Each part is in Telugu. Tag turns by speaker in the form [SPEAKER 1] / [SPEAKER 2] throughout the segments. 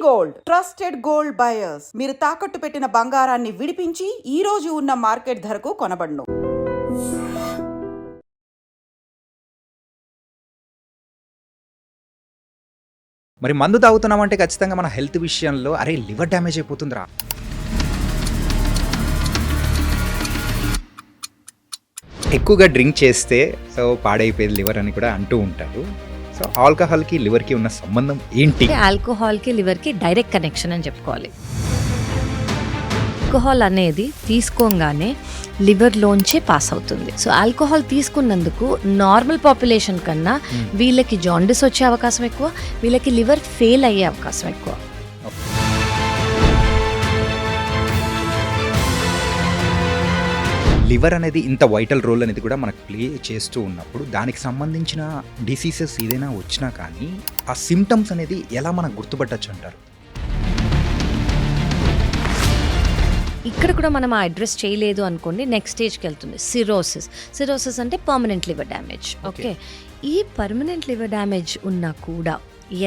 [SPEAKER 1] Gold, trusted gold buyers. మీరు తాకట్టు పెట్టిన బంగారాన్ని విడిపించి ఈ రోజు ఉన్న మార్కెట్ ధరకు కొనబడును.
[SPEAKER 2] మరి మందు తాగుతున్నామంటే ఖచ్చితంగా మన హెల్త్ విషయంలో అరే లివర్ డ్యామేజ్ అయిపోతుందిరా, ఎక్కువగా డ్రింక్ చేస్తే సో పాడైపోయేది లివర్ అని కూడా అంటూ ఉంటారు. సో ఆల్కహాల్కి లివర్కి ఉన్న సంబంధం ఏంటి?
[SPEAKER 3] ఆల్కహాల్కి లివర్కి డైరెక్ట్ కనెక్షన్ అని చెప్పుకోవాలి. ఆల్కహాల్ అనేది తీసుకోగానే లివర్లోంచే పాస్ అవుతుంది. సో ఆల్కహాల్ తీసుకున్నందుకు నార్మల్ పాపులేషన్ కన్నా వీళ్ళకి జాండిస్ వచ్చే అవకాశం ఎక్కువ, వీళ్ళకి లివర్ ఫెయిల్ అయ్యే అవకాశం ఎక్కువ.
[SPEAKER 2] లివర్ అనేది ఇంత వైటల్ రోల్ అనేది కూడా మనకు ప్లే చేస్తూ ఉన్నప్పుడు దానికి సంబంధించిన డిసీజెస్ ఏదైనా వచ్చినా కానీ ఆ సిమ్టమ్స్ అనేది ఎలా మనం గుర్తుపట్టచ్చు అంటారు?
[SPEAKER 3] ఇక్కడ కూడా మనం ఆ అడ్రస్ చేయలేదు అనుకోండి, నెక్స్ట్ స్టేజ్కి వెళ్తుంది సిరోసిస్ అంటే పర్మనెంట్ లివర్ డ్యామేజ్. ఓకే, ఈ పర్మనెంట్ లివర్ డ్యామేజ్ ఉన్నా కూడా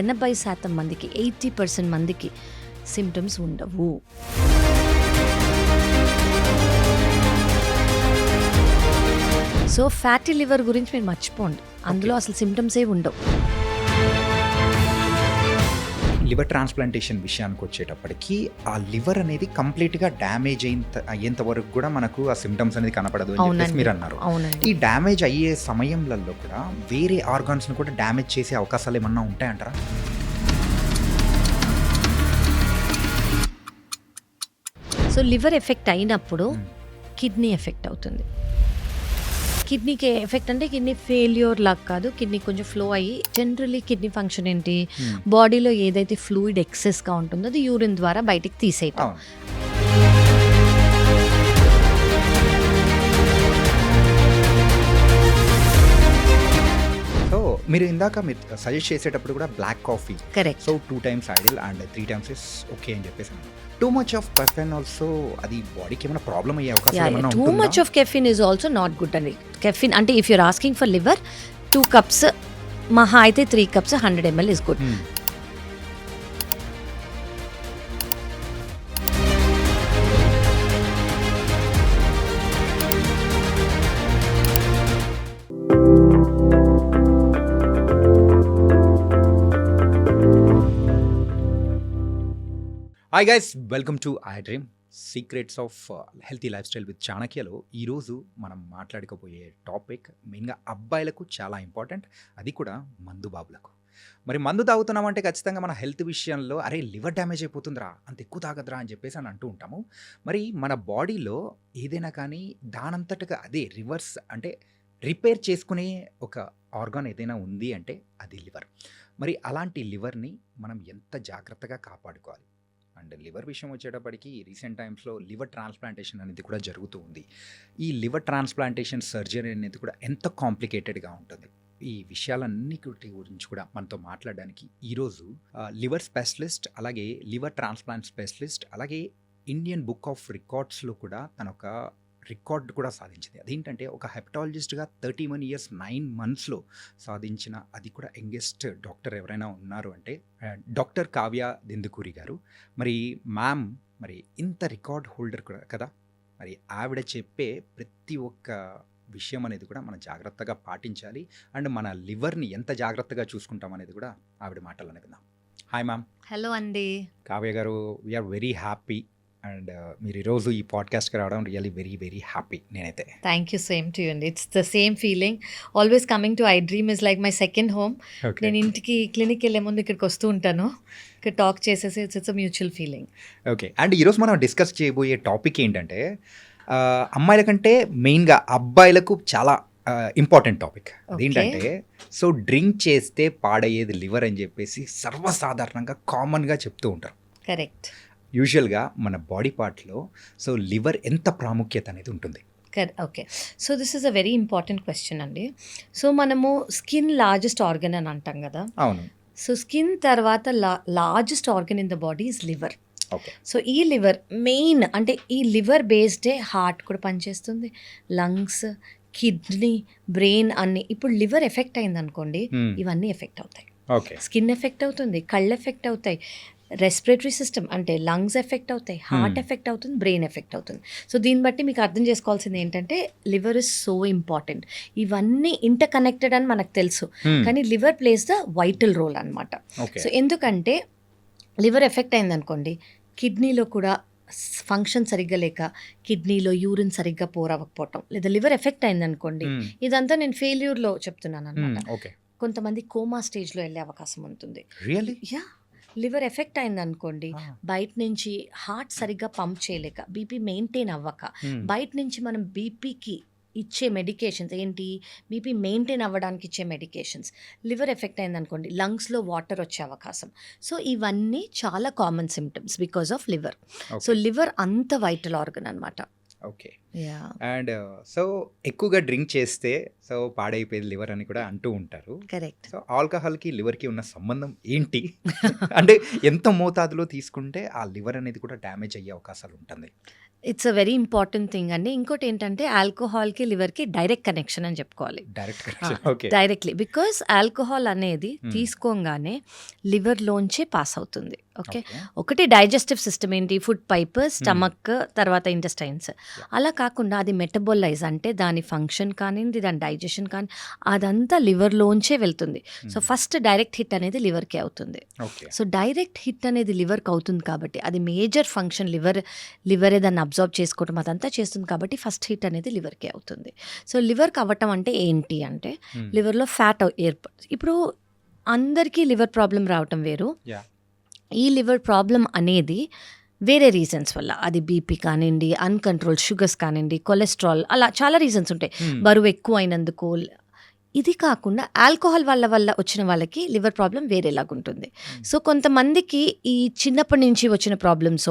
[SPEAKER 3] 80% మందికి 80% మందికి సిమ్టమ్స్ ఉండవు. సో ఫ్యాటీ లివర్ గురించి మీరు మర్చిపోండి, అందులో అసలు సిమ్టమ్సే ఉండవు.
[SPEAKER 2] లివర్ ట్రాన్స్ప్లాంటేషన్ విషయానికి వచ్చేటప్పటికి ఆ లివర్ అనేది కంప్లీట్గా డ్యామేజ్ అయ్యేంత వరకు కూడా మనకు ఆ సిమ్టమ్స్ అనేది కనపడదు అని చెప్పేసి మీరు అన్నారు. ఈ డ్యామేజ్ అయ్యే సమయంలో కూడా వేరే ఆర్గాన్స్ని కూడా డ్యామేజ్ చేసే అవకాశాలు ఏమన్నా ఉంటాయంటారా?
[SPEAKER 3] సో లివర్ ఎఫెక్ట్ అయినప్పుడు కిడ్నీ ఎఫెక్ట్ అవుతుంది. కిడ్నీకి ఎఫెక్ట్ అంటే కిడ్నీ ఫెయిల్యూర్ లాగా కాదు, కిడ్నీ కొంచెం ఫ్లో అయ్యి జనరలీ కిడ్నీ ఫంక్షన్ ఏంటి, బాడీలో ఏదైతే ఫ్లూయిడ్ ఎక్సెస్గా ఉంటుందో అది యూరిన్ ద్వారా బయటికి తీసేయటం.
[SPEAKER 2] సో మీరు ఇందాక మీరు సజెస్ట్ చేసేటప్పుడు కూడా black coffee
[SPEAKER 3] correct,
[SPEAKER 2] so 2 times ideal and 3 times is okay అని చెప్పేసి. Too much of caffeine also అది బాడీకి ఏమైనా ప్రాబ్లం అయ్యే అవకాశం ఏమైనా ఉంటుందా?
[SPEAKER 3] Too much of caffeine is also not good అండి. కెఫిన్ అంటే if you're asking for liver 2 cups, మహా అయితే 3 cups 100 ml is good.
[SPEAKER 2] Hi guys, welcome to iDream secrets of healthy lifestyle with చాణక్యలో ఈరోజు మనం మాట్లాడుకోబోయే టాపిక్ మెయిన్గా అబ్బాయిలకు చాలా ఇంపార్టెంట్, అది కూడా మందు బాబులకు. మరి మందు తాగుతున్నామంటే ఖచ్చితంగా మన హెల్త్ విషయంలో అరే లివర్ డ్యామేజ్ అయిపోతుందిరా, అంత ఎక్కువ తాగద్రా అని చెప్పేసి అని అంటూ ఉంటాము. మరి మన బాడీలో ఏదైనా కానీ దానంతటగా అదే రివర్స్ అంటే రిపేర్ చేసుకునే ఒక ఆర్గాన్ ఏదైనా ఉంది అంటే అది లివర్. మరి అలాంటి లివర్ని మనం ఎంత జాగ్రత్తగా కాపాడుకోవాలి? అండ్ లివర్ విషయం వచ్చేటప్పటికి రీసెంట్ టైమ్స్లో లివర్ ట్రాన్స్ప్లాంటేషన్ అనేది కూడా జరుగుతూ ఉంది. ఈ లివర్ ట్రాన్స్ప్లాంటేషన్ సర్జరీ అనేది కూడా ఎంత కాంప్లికేటెడ్గా ఉంటుంది. ఈ విషయాలన్నిటి గురించి కూడా మనతో మాట్లాడడానికి ఈరోజు లివర్ స్పెషలిస్ట్, అలాగే లివర్ ట్రాన్స్ప్లాంట్ స్పెషలిస్ట్, అలాగే ఇండియన్ బుక్ ఆఫ్ రికార్డ్స్లో కూడా తన ఒక రికార్డ్ కూడా సాధించింది. అదేంటంటే ఒక హెపటాలజిస్ట్గా 31 years 9 months సాధించిన, అది కూడా యంగెస్ట్ డాక్టర్ ఎవరైనా ఉన్నారు అంటే డాక్టర్ కావ్య దిందుకూరి గారు. మరి మ్యామ్ మరి ఇంత రికార్డ్ హోల్డర్ కూడా కదా, మరి ఆవిడ చెప్పే ప్రతి ఒక్క విషయం అనేది కూడా మనం జాగ్రత్తగా పాటించాలి. అండ్ మన లివర్ని ఎంత జాగ్రత్తగా చూసుకుంటాం అనేది కూడా ఆవిడ మాటలు విందాం. Hi ma'am.
[SPEAKER 3] హలో అండి.
[SPEAKER 2] కావ్య గారు, వీఆర్ వెరీ హ్యాపీ అండ్ మీరు ఈరోజు ఈ పాడ్కాస్ట్కి రావడం రియల్లీ వెరీ వెరీ హ్యాపీ. నేనైతే
[SPEAKER 3] thank you, same to you అండి. It's the same feeling. Always coming to iDream is like my second home. నేను ఇంటికి క్లినిక్ వెళ్ళే ముందు ఇక్కడికి వస్తూ ఉంటాను, ఇక్కడ టాక్ చేసేసి it's mutual feeling.
[SPEAKER 2] Okay, and ఈరోజు మనం డిస్కస్ చేయబోయే టాపిక్ ఏంటంటే అమ్మాయిల కంటే మెయిన్గా అబ్బాయిలకు చాలా ఇంపార్టెంట్ టాపిక్. అదేంటంటే సో డ్రింక్ చేస్తే పాడయ్యేది లివర్ అని చెప్పేసి సర్వసాధారణంగా కామన్గా చెప్తూ ఉంటారు.
[SPEAKER 3] కరెక్ట్.
[SPEAKER 2] యూజువల్గా మన బాడీ పార్ట్లో సో లివర్ ఎంత ప్రాముఖ్యత అనేది ఉంటుంది?
[SPEAKER 3] Okay, so this is a very important question అండి. సో మనము స్కిన్ లార్జెస్ట్ ఆర్గన్ అని అంటాం కదా.
[SPEAKER 2] అవును.
[SPEAKER 3] సో స్కిన్ తర్వాత largest organ in the body is liver.
[SPEAKER 2] Okay.
[SPEAKER 3] So ఈ లివర్ మెయిన్ అంటే ఈ లివర్ బేస్డే హార్ట్ కూడా పనిచేస్తుంది, లంగ్స్, కిడ్నీ, బ్రెయిన్ అన్ని. ఇప్పుడు లివర్ ఎఫెక్ట్ అయింది అనుకోండి, ఇవన్నీ ఎఫెక్ట్ అవుతాయి.
[SPEAKER 2] ఓకే.
[SPEAKER 3] స్కిన్ ఎఫెక్ట్ అవుతుంది, కళ్ళు ఎఫెక్ట్ అవుతాయి, రెస్పిరేటరీ సిస్టమ్ అంటే లంగ్స్ ఎఫెక్ట్ అవుతాయి, హార్ట్ ఎఫెక్ట్ అవుతుంది, బ్రెయిన్ ఎఫెక్ట్ అవుతుంది. సో దీన్ని బట్టి మీకు అర్థం చేసుకోవాల్సింది ఏంటంటే లివర్ ఇస్ సో ఇంపార్టెంట్. ఇవన్నీ ఇంటర్ కనెక్టెడ్ అని మనకు తెలుసు, కానీ liver plays the vital role అనమాట. సో ఎందుకంటే లివర్ ఎఫెక్ట్ అయిందనుకోండి, కిడ్నీలో కూడా ఫంక్షన్ సరిగ్గా లేక కిడ్నీలో యూరిన్ సరిగ్గా పోరవ్వకపోవటం, లేదా లివర్ ఎఫెక్ట్ అయిందనుకోండి, ఇదంతా నేను ఫెయిల్యూర్లో చెప్తున్నాను అనమాట. కొంతమంది కోమా స్టేజ్లో వెళ్ళే అవకాశం ఉంటుంది. యా, లివర్ ఎఫెక్ట్ అయిందనుకోండి, బయట నుంచి హార్ట్ సరిగ్గా పంప్ చేయలేక, బీపీ మెయింటైన్ అవ్వక, బయట నుంచి మనం బీపీకి ఇచ్చే మెడికేషన్స్ ఏంటి, బీపీ మెయింటైన్ అవ్వడానికి ఇచ్చే మెడికేషన్స్, లివర్ ఎఫెక్ట్ అయిందనుకోండి లంగ్స్లో వాటర్ వచ్చే అవకాశం. సో ఇవన్నీ చాలా common symptoms because of liver. So liver అంత వైటల్ ఆర్గన్ అనమాట.
[SPEAKER 2] ఓకే. అండ్ సో ఎక్కువగా డ్రింక్ చేస్తే సో పాడైపోయేది లివర్ అని కూడా అంటూ ఉంటారు.
[SPEAKER 3] కరెక్ట్.
[SPEAKER 2] సో ఆల్కహాల్కి లివర్కి ఉన్న సంబంధం ఏంటి? అంటే ఎంత మోతాదులో తీసుకుంటే ఆ లివర్ అనేది కూడా డ్యామేజ్ అయ్యే అవకాశాలు ఉంటుంది?
[SPEAKER 3] It's a very important thing అండి. ఇంకోటి ఏంటంటే ఆల్కహాల్కి లివర్కి డైరెక్ట్ కనెక్షన్ అని చెప్పుకోవాలి. డైరెక్ట్లీ, బికాస్ ఆల్కహాల్ అనేది తీసుకోగానే లివర్లోంచే పాస్ అవుతుంది. ఓకే, ఒకటి డైజెస్టివ్ సిస్టమ్ ఏంటి, ఫుడ్ పైప్, స్టమక్, తర్వాత ఇంటెస్టైన్స్. అలా కాకుండా అది మెటబోలైజ్ అంటే దాని ఫంక్షన్ కానివ్వండి, దాని డైజెషన్ కానీ అదంతా లివర్లోంచే వెళ్తుంది. సో ఫస్ట్ డైరెక్ట్ హిట్ అనేది లివర్కే అవుతుంది. సో డైరెక్ట్ హిట్ అనేది లివర్కి అవుతుంది కాబట్టి అది మేజర్ ఫంక్షన్, లివరే దాన్ని అబ్జర్వ్ చేసుకోవటం అదంతా చేస్తుంది కాబట్టి ఫస్ట్ హిట్ అనేది లివర్కే అవుతుంది. సో లివర్కి అవ్వటం అంటే ఏంటి అంటే లివర్లో ఫ్యాట్ ఇప్పుడు అందరికీ లివర్ ప్రాబ్లం రావటం వేరు. ఈ లివర్ ప్రాబ్లం అనేది వేరే రీజన్స్ వల్ల, అది బీపీ కానివ్వండి, అన్కంట్రోల్ షుగర్స్ కానివ్వండి, కొలెస్ట్రాల్, అలా చాలా రీజన్స్ ఉంటాయి. బరువు ఎక్కువ అయినందుకు. ఇది కాకుండా ఆల్కహాల్ వల్ల వచ్చిన వాళ్ళకి లివర్ ప్రాబ్లం వేరేలాగుంటుంది. సో కొంతమందికి ఈ చిన్నప్పటి నుంచి వచ్చిన ప్రాబ్లమ్స్,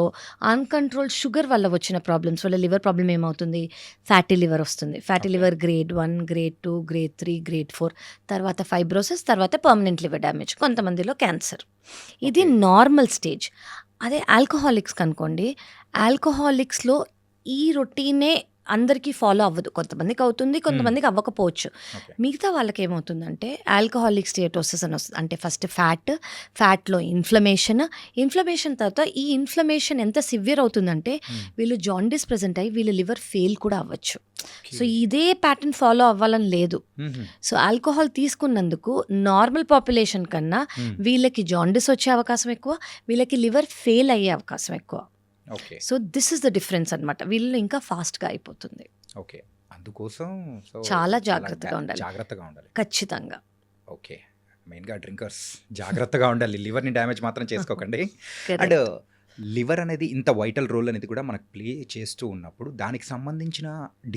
[SPEAKER 3] అన్కంట్రోల్ షుగర్ వల్ల వచ్చిన ప్రాబ్లమ్స్ వల్ల లివర్ ప్రాబ్లం ఏమవుతుంది, ఫ్యాటీ లివర్ వస్తుంది. Fatty liver grade 1, grade 2, grade 3, grade 4, తర్వాత ఫైబ్రోసిస్, తర్వాత పర్మనెంట్ లివర్ డ్యామేజ్, కొంతమందిలో క్యాన్సర్. ఇది నార్మల్ స్టేజ్. అదే ఆల్కహాలిక్స్ కనుకోండి, ఆల్కహాలిక్స్లో ఈ రొటీనే అందరికీ ఫాలో అవ్వదు. కొంతమందికి అవుతుంది, కొంతమందికి అవ్వకపోవచ్చు. మిగతా వాళ్ళకి ఏమవుతుందంటే ఆల్కహాలిక్ స్టేటోసిస్ అని వస్తుంది. అంటే ఫస్ట్ ఫ్యాట్లో ఇన్ఫ్లమేషన్ తర్వాత ఈ ఇన్ఫ్లమేషన్ ఎంత సివియర్ అవుతుందంటే వీళ్ళు జాండిస్ ప్రెజెంట్ అయ్యి వీళ్ళు లివర్ ఫెయిల్ కూడా అవ్వచ్చు. సో ఇదే ప్యాటర్న్ ఫాలో అవ్వాలని లేదు. సో ఆల్కహాల్ తీసుకున్నందుకు నార్మల్ పాపులేషన్ కన్నా వీళ్ళకి జాండిస్ వచ్చే అవకాశం ఎక్కువ, వీళ్ళకి లివర్ ఫెయిల్ అయ్యే అవకాశం ఎక్కువ. So this is the difference అనమాట. వీళ్ళు ఇంకా ఫాస్ట్గా అయిపోతుంది.
[SPEAKER 2] ఓకే, అందుకోసం
[SPEAKER 3] చాలా జాగ్రత్తగా ఉండాలి. ఖచ్చితంగా.
[SPEAKER 2] ఓకే, మెయిన్గా డ్రింకర్స్ జాగ్రత్తగా ఉండాలి, లివర్ని డ్యామేజ్ మాత్రం చేసుకోకండి. అండ్ లివర్ అనేది ఇంత వైటల్ రోల్ అనేది కూడా మనకు ప్లే చేస్తూ ఉన్నప్పుడు దానికి సంబంధించిన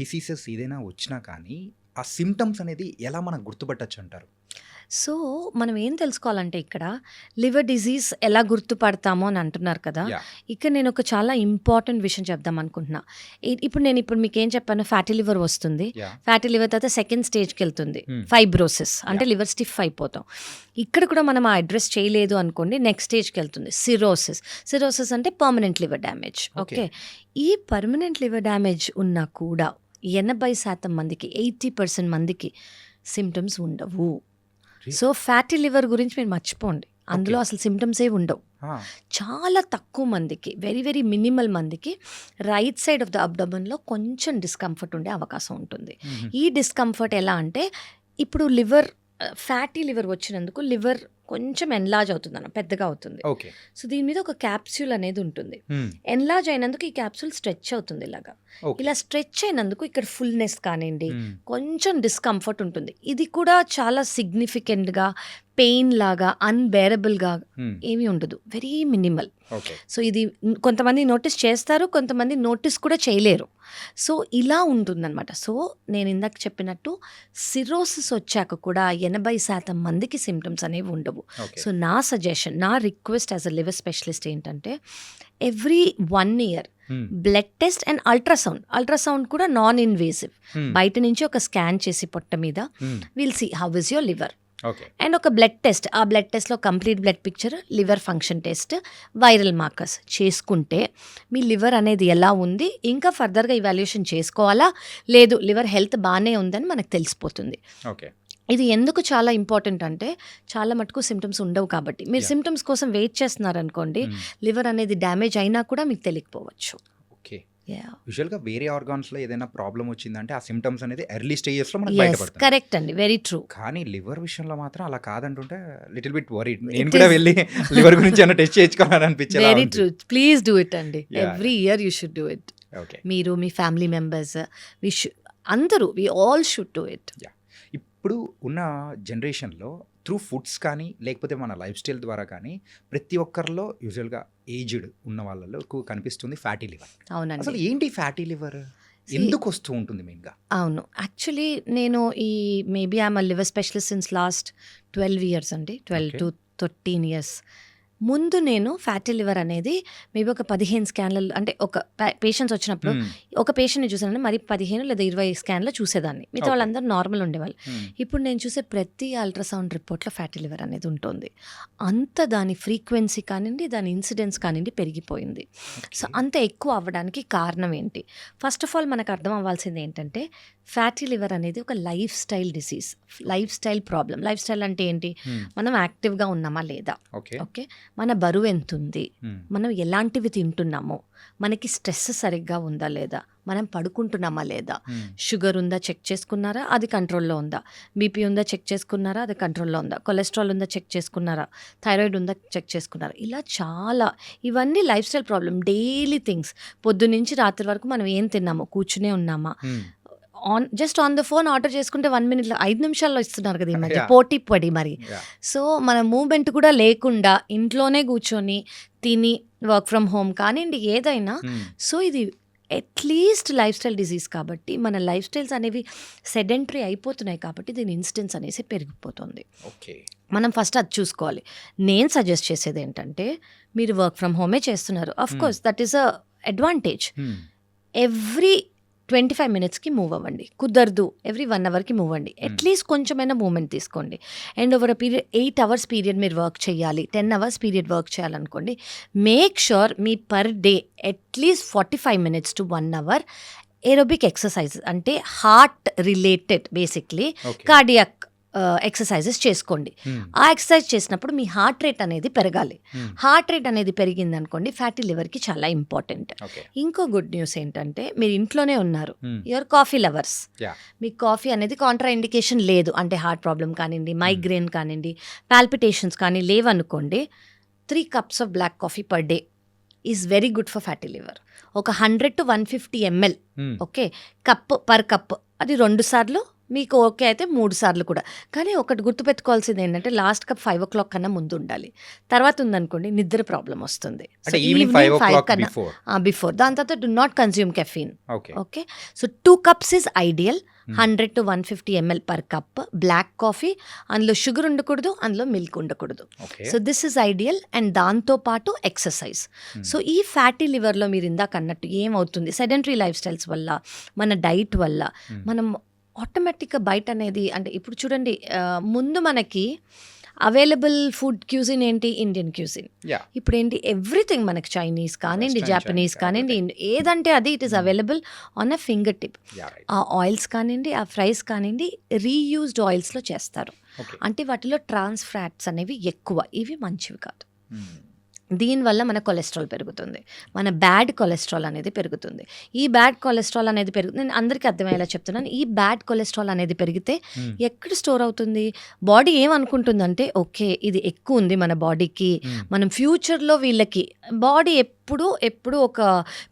[SPEAKER 2] డిసీజెస్ ఏదైనా వచ్చినా కానీ ఆ సిమ్టమ్స్ అనేది ఎలా మనం గుర్తుపట్టచ్చు అంటారు?
[SPEAKER 3] సో మనం ఏం తెలుసుకోవాలంటే ఇక్కడ లివర్ డిజీజ్ ఎలా గుర్తుపడతామో అని అంటున్నారు కదా, ఇక్కడ నేను ఒక చాలా ఇంపార్టెంట్ విషయం చెప్దాం అనుకుంటున్నా. ఇప్పుడు మీకు ఏం చెప్పాను, ఫ్యాటీ లివర్ వస్తుంది. ఫ్యాటీ లివర్ తర్వాత సెకండ్ స్టేజ్కి వెళ్తుంది, ఫైబ్రోసిస్ అంటే లివర్ స్టిఫ్ అయిపోతాం. ఇక్కడ కూడా మనం అడ్రస్ చేయలేదు అనుకోండి, నెక్స్ట్ స్టేజ్కి వెళ్తుంది సిరోసిస్ అంటే పర్మనెంట్ లివర్ డ్యామేజ్. ఓకే, ఈ పర్మనెంట్ లివర్ డ్యామేజ్ ఉన్నా కూడా 80% మందికి 80% మందికి సిమ్టమ్స్ ఉండవు. సో ఫ్యాటీ లివర్ గురించి మీరు మర్చిపోండి, అందులో అసలు సిమ్టమ్స్ ఏ ఉండవు. చాలా తక్కువ మందికి, వెరీ వెరీ మినిమల్ మందికి రైట్ సైడ్ ఆఫ్ ద అబ్డమన్లో కొంచెం డిస్కంఫర్ట్ ఉండే అవకాశం ఉంటుంది. ఈ డిస్కంఫర్ట్ ఎలా అంటే ఇప్పుడు ఫ్యాటీ లివర్ వచ్చినందుకు లివర్ కొంచెం ఎన్లార్జ్ అవుతుంది అన్న, పెద్దగా అవుతుంది. సో దీని మీద ఒక క్యాప్సూల్ అనేది ఉంటుంది. ఎన్లార్జ్ అయినందుకు ఈ క్యాప్సూల్ స్ట్రెచ్ అవుతుంది. ఇలా స్ట్రెచ్ అయినందుకు ఇక్కడ ఫుల్నెస్ కానివ్వండి, కొంచెం డిస్కంఫర్ట్ ఉంటుంది. ఇది కూడా చాలా సిగ్నిఫికెంట్గా పెయిన్ లాగా అన్బేరబుల్గా ఏమీ ఉండదు, వెరీ మినిమల్. సో ఇది కొంతమంది నోటీస్ చేస్తారు, కొంతమంది నోటీస్ కూడా చేయలేరు. సో ఇలా ఉంటుందన్నమాట. సో నేను ఇందాక చెప్పినట్టు సిరోసిస్ వచ్చాక కూడా 80% మందికి సిమ్టమ్స్ అనేవి ఉండవు. సో నా సజెషన్, నా request as a liver specialist ఏంటంటే every 1 year blood test and ultrasound కూడా నాన్ ఇన్వేసివ్, బయట నుంచి ఒక స్కాన్ చేసి పొట్ట మీద will see how is your liver. And ఒక బ్లడ్ టెస్ట్, ఆ బ్లడ్ టెస్ట్లో complete blood picture, liver function test, viral markers చేసుకుంటే మీ లివర్ అనేది ఎలా ఉంది, ఇంకా ఫర్దర్గా ఇవాల్యుయేషన్ చేసుకోవాలా లేదు లివర్ హెల్త్ బాగానే ఉందని మనకు తెలిసిపోతుంది. ఇది ఎందుకు చాలా ఇంపార్టెంట్ అంటే చాలా మటుకు సిమ్టమ్స్ ఉండవు కాబట్టి. మీరు
[SPEAKER 2] Yeah.
[SPEAKER 3] సిమ్టమ్స్ కోసం వెయిట్ చేస్తున్నారనుకోండి, లివర్ అనేది డ్యామేజ్ అయినా కూడా మీకు తెలియకపోవచ్చు.
[SPEAKER 2] ఓకే.
[SPEAKER 3] Yeah.
[SPEAKER 2] యూజువల్గా వేరే ఆర్గాన్స్లో ఏదైనా ప్రాబ్లం వచ్చిందంటే ఆ సిమ్టమ్స్ అనేది ఎర్లీ స్టేజెస్లో మనకు
[SPEAKER 3] Yes,
[SPEAKER 2] బయటపడుతుంది.
[SPEAKER 3] కరెక్ట్ అండి. Very true.
[SPEAKER 2] కానీ లివర్ విషయంలో మాత్రం అలా కాదంటుంటే లిటిల్ బిట్ వరీడ్. నేను
[SPEAKER 3] It
[SPEAKER 2] కూడా
[SPEAKER 3] is-
[SPEAKER 2] వెళ్ళి లివర్ గురించి ఏమైనా టెస్ట్ చేయించుకోవాలని అనిపించేలా
[SPEAKER 3] వెరీ
[SPEAKER 2] ఉంది.
[SPEAKER 3] ట్రూ. ప్లీజ్ డూ ఇట్ అండి.
[SPEAKER 2] Yeah,
[SPEAKER 3] every year you should do it.
[SPEAKER 2] Okay.
[SPEAKER 3] మీరు, మీ ఫ్యామిలీ మెంబర్స్, అందరూ we all should do it.
[SPEAKER 2] ఇప్పుడు ఉన్న జనరేషన్లో త్రూ ఫుడ్స్ కానీ లేకపోతే మన లైఫ్ స్టైల్ ద్వారా కానీ ప్రతి ఒక్కరిలో యూజువల్గా ఏజ్డ్ ఉన్న వాళ్ళలో కనిపిస్తుంది ఫ్యాటీ లివర్. అసలు
[SPEAKER 3] అవునండి.
[SPEAKER 2] ఏంటి ఫ్యాటీ లివర్, ఎందుకు వస్తూ ఉంటుంది మెయిన్గా?
[SPEAKER 3] అవును. యాక్చువల్లీ నేను maybe I'm liver specialist since last 12 years అండి. 12
[SPEAKER 2] Okay.
[SPEAKER 3] to 13 years. ముందు నేను ఫ్యాటీ లివర్ అనేది మేబీ ఒక 15 స్కాన్లలో, అంటే ఒక పేషెంట్స్ వచ్చినప్పుడు ఒక పేషెంట్ని చూసానంటే మరి 15 లేదా 20 స్కాన్లో చూసేదాన్ని. మిగతా
[SPEAKER 2] Okay.
[SPEAKER 3] వాళ్ళందరూ నార్మల్ ఉండేవాళ్ళు. ఇప్పుడు నేను చూసే ప్రతి అల్ట్రాసౌండ్ రిపోర్ట్లో ఫ్యాటీ లివర్ అనేది ఉంటుంది. అంత దాని ఫ్రీక్వెన్సీ కానివ్వండి, దాని ఇన్సిడెన్స్ కానివ్వండి పెరిగిపోయింది. సో అంత ఎక్కువ అవ్వడానికి కారణం ఏంటి? ఫస్ట్ ఆఫ్ ఆల్ మనకు అర్థం అవ్వాల్సింది ఏంటంటే ఫ్యాటీ లివర్ అనేది ఒక life style disease, life style problem. Life style అంటే ఏంటి? మనం యాక్టివ్గా ఉన్నామా లేదా,
[SPEAKER 2] ఓకే.
[SPEAKER 3] ఓకే, మన బరువు ఎంత ఉంది, మనం ఎలాంటివి తింటున్నాము, మనకి స్ట్రెస్ సరిగ్గా ఉందా లేదా, మనం పడుకుంటున్నామా లేదా, షుగర్ ఉందా చెక్ చేసుకున్నారా, అది కంట్రోల్లో ఉందా, బీపీ ఉందా చెక్ చేసుకున్నారా, అది కంట్రోల్లో ఉందా, కొలెస్ట్రాల్ ఉందా చెక్ చేసుకున్నారా, థైరాయిడ్ ఉందా చెక్ చేసుకున్నారా, ఇలా చాలా ఇవన్నీ life style problem, daily things. పొద్దున్నుంచి రాత్రి వరకు మనం ఏం తిన్నాము, కూర్చునే ఉన్నామా, just on the phone order చేసుకుంటే 1 minute 5 నిమిషాల్లో ఇస్తున్నారు కదా ఈ మధ్య,
[SPEAKER 2] Yeah.
[SPEAKER 3] పోటీ పడి మరి. సో మన మూమెంట్ కూడా లేకుండా ఇంట్లోనే కూర్చొని తిని వర్క్ ఫ్రమ్ హోమ్ కానివ్వండి ఏదైనా. సో ఇది అట్లీస్ట్ లైఫ్ స్టైల్ డిజీజ్ కాబట్టి మన లైఫ్ స్టైల్స్ అనేవి సెడెంటరీ అయిపోతున్నాయి కాబట్టి దీని ఇన్సిడెన్స్ అనేసి పెరిగిపోతుంది.
[SPEAKER 2] ఓకే.
[SPEAKER 3] మనం ఫస్ట్ అది చూసుకోవాలి. నేను సజెస్ట్ చేసేది ఏంటంటే మీరు వర్క్ ఫ్రమ్ హోమే చేస్తున్నారు, of course that is a advantage. Every 25 minutesకి మూవ్ అవ్వండి. కుదరదు ఎవ్రీ 1 hourకి మూవ్ అవ్వండి. అట్లీస్ట్ కొంచెమైనా మూమెంట్ తీసుకోండి. And over a period 8 hours period మీరు వర్క్ చేయాలి, 10 hours పీరియడ్ వర్క్ చేయాలనుకోండి, మేక్ షూర్ మీ per day at least 45 minutes to 1 hour aerobic exercise, అంటే heart related basically cardiac exercises చేసుకోండి. ఆ ఎక్సర్సైజ్ చేసినప్పుడు మీ హార్ట్ రేట్ అనేది పెరగాలి. హార్ట్ రేట్ అనేది పెరిగింది అనుకోండి ఫ్యాటీ లివర్కి చాలా ఇంపార్టెంట్. ఇంకో గుడ్ న్యూస్ ఏంటంటే మీరు ఇంట్లోనే ఉన్నారు, యువర్ కాఫీ లవర్స్, మీకు కాఫీ అనేది కాంట్రా ఇండికేషన్ లేదు, అంటే హార్ట్ ప్రాబ్లం కానివ్వండి, మైగ్రేన్ కానివ్వండి, పాల్పిటేషన్స్ కానీ లేవనుకోండి, 3 cups of black coffee per day is very good for fatty liver. ఒక 100 to 150 ml, okay, per cup, అది 2 సార్లు మీకు ఓకే అయితే 3 సార్లు కూడా. కానీ ఒకటి గుర్తుపెట్టుకోవాల్సింది ఏంటంటే లాస్ట్ కప్ 5 o'clock కన్నా ముందు ఉండాలి. తర్వాత ఉందనుకోండి నిద్ర ప్రాబ్లం వస్తుంది. బిఫోర్, దాని తర్వాత do not consume caffeine. Okay, so 2 cups is ideal. 100 to 150 ml per cup black coffee, అందులో షుగర్ ఉండకూడదు, అందులో మిల్క్ ఉండకూడదు. So this is ideal. And దాంతోపాటు ఎక్సర్సైజ్. సో ఈ ఫ్యాటీ లివర్లో మీరు ఇందాక అన్నట్టు ఏమవుతుంది, సెడెంటరీ లైఫ్ స్టైల్స్ వల్ల, మన డైట్ వల్ల మనం ఆటోమేటిక్గా బయట అనేది, అంటే ఇప్పుడు చూడండి ముందు మనకి అవైలబుల్ ఫుడ్ క్యూజిన్ ఏంటి, ఇండియన్ క్యూజిన్. ఇప్పుడు ఏంటి ఎవ్రీథింగ్ మనకి చైనీస్ కానివ్వండి, జాపనీస్ కానివ్వండి, ఏదంటే అది it is available on a finger tip. ఆ ఆయిల్స్ కానివ్వండి, ఆ ఫ్రైస్ కానివ్వండి రీయూజ్డ్ ఆయిల్స్లో చేస్తారు. అంటే వాటిలో ట్రాన్స్ ఫ్యాట్స్ అనేవి ఎక్కువ, ఇవి మంచివి కాదు. దీనివల్ల మన కొలెస్ట్రాల్ పెరుగుతుంది, మన బ్యాడ్ కొలెస్ట్రాల్ అనేది పెరుగుతుంది. ఈ బ్యాడ్ కొలెస్ట్రాల్ అనేది నేను అందరికీ అర్థమయ్యేలా చెప్తున్నాను. ఈ బ్యాడ్ కొలెస్ట్రాల్ అనేది పెరిగితే ఎక్కడ స్టోర్ అవుతుంది, బాడీ ఏమనుకుంటుందంటే ఓకే ఇది ఎక్కువ ఉంది మన బాడీకి, మనం ఫ్యూచర్లో వీళ్ళకి బాడీ ఎప్పుడు ఒక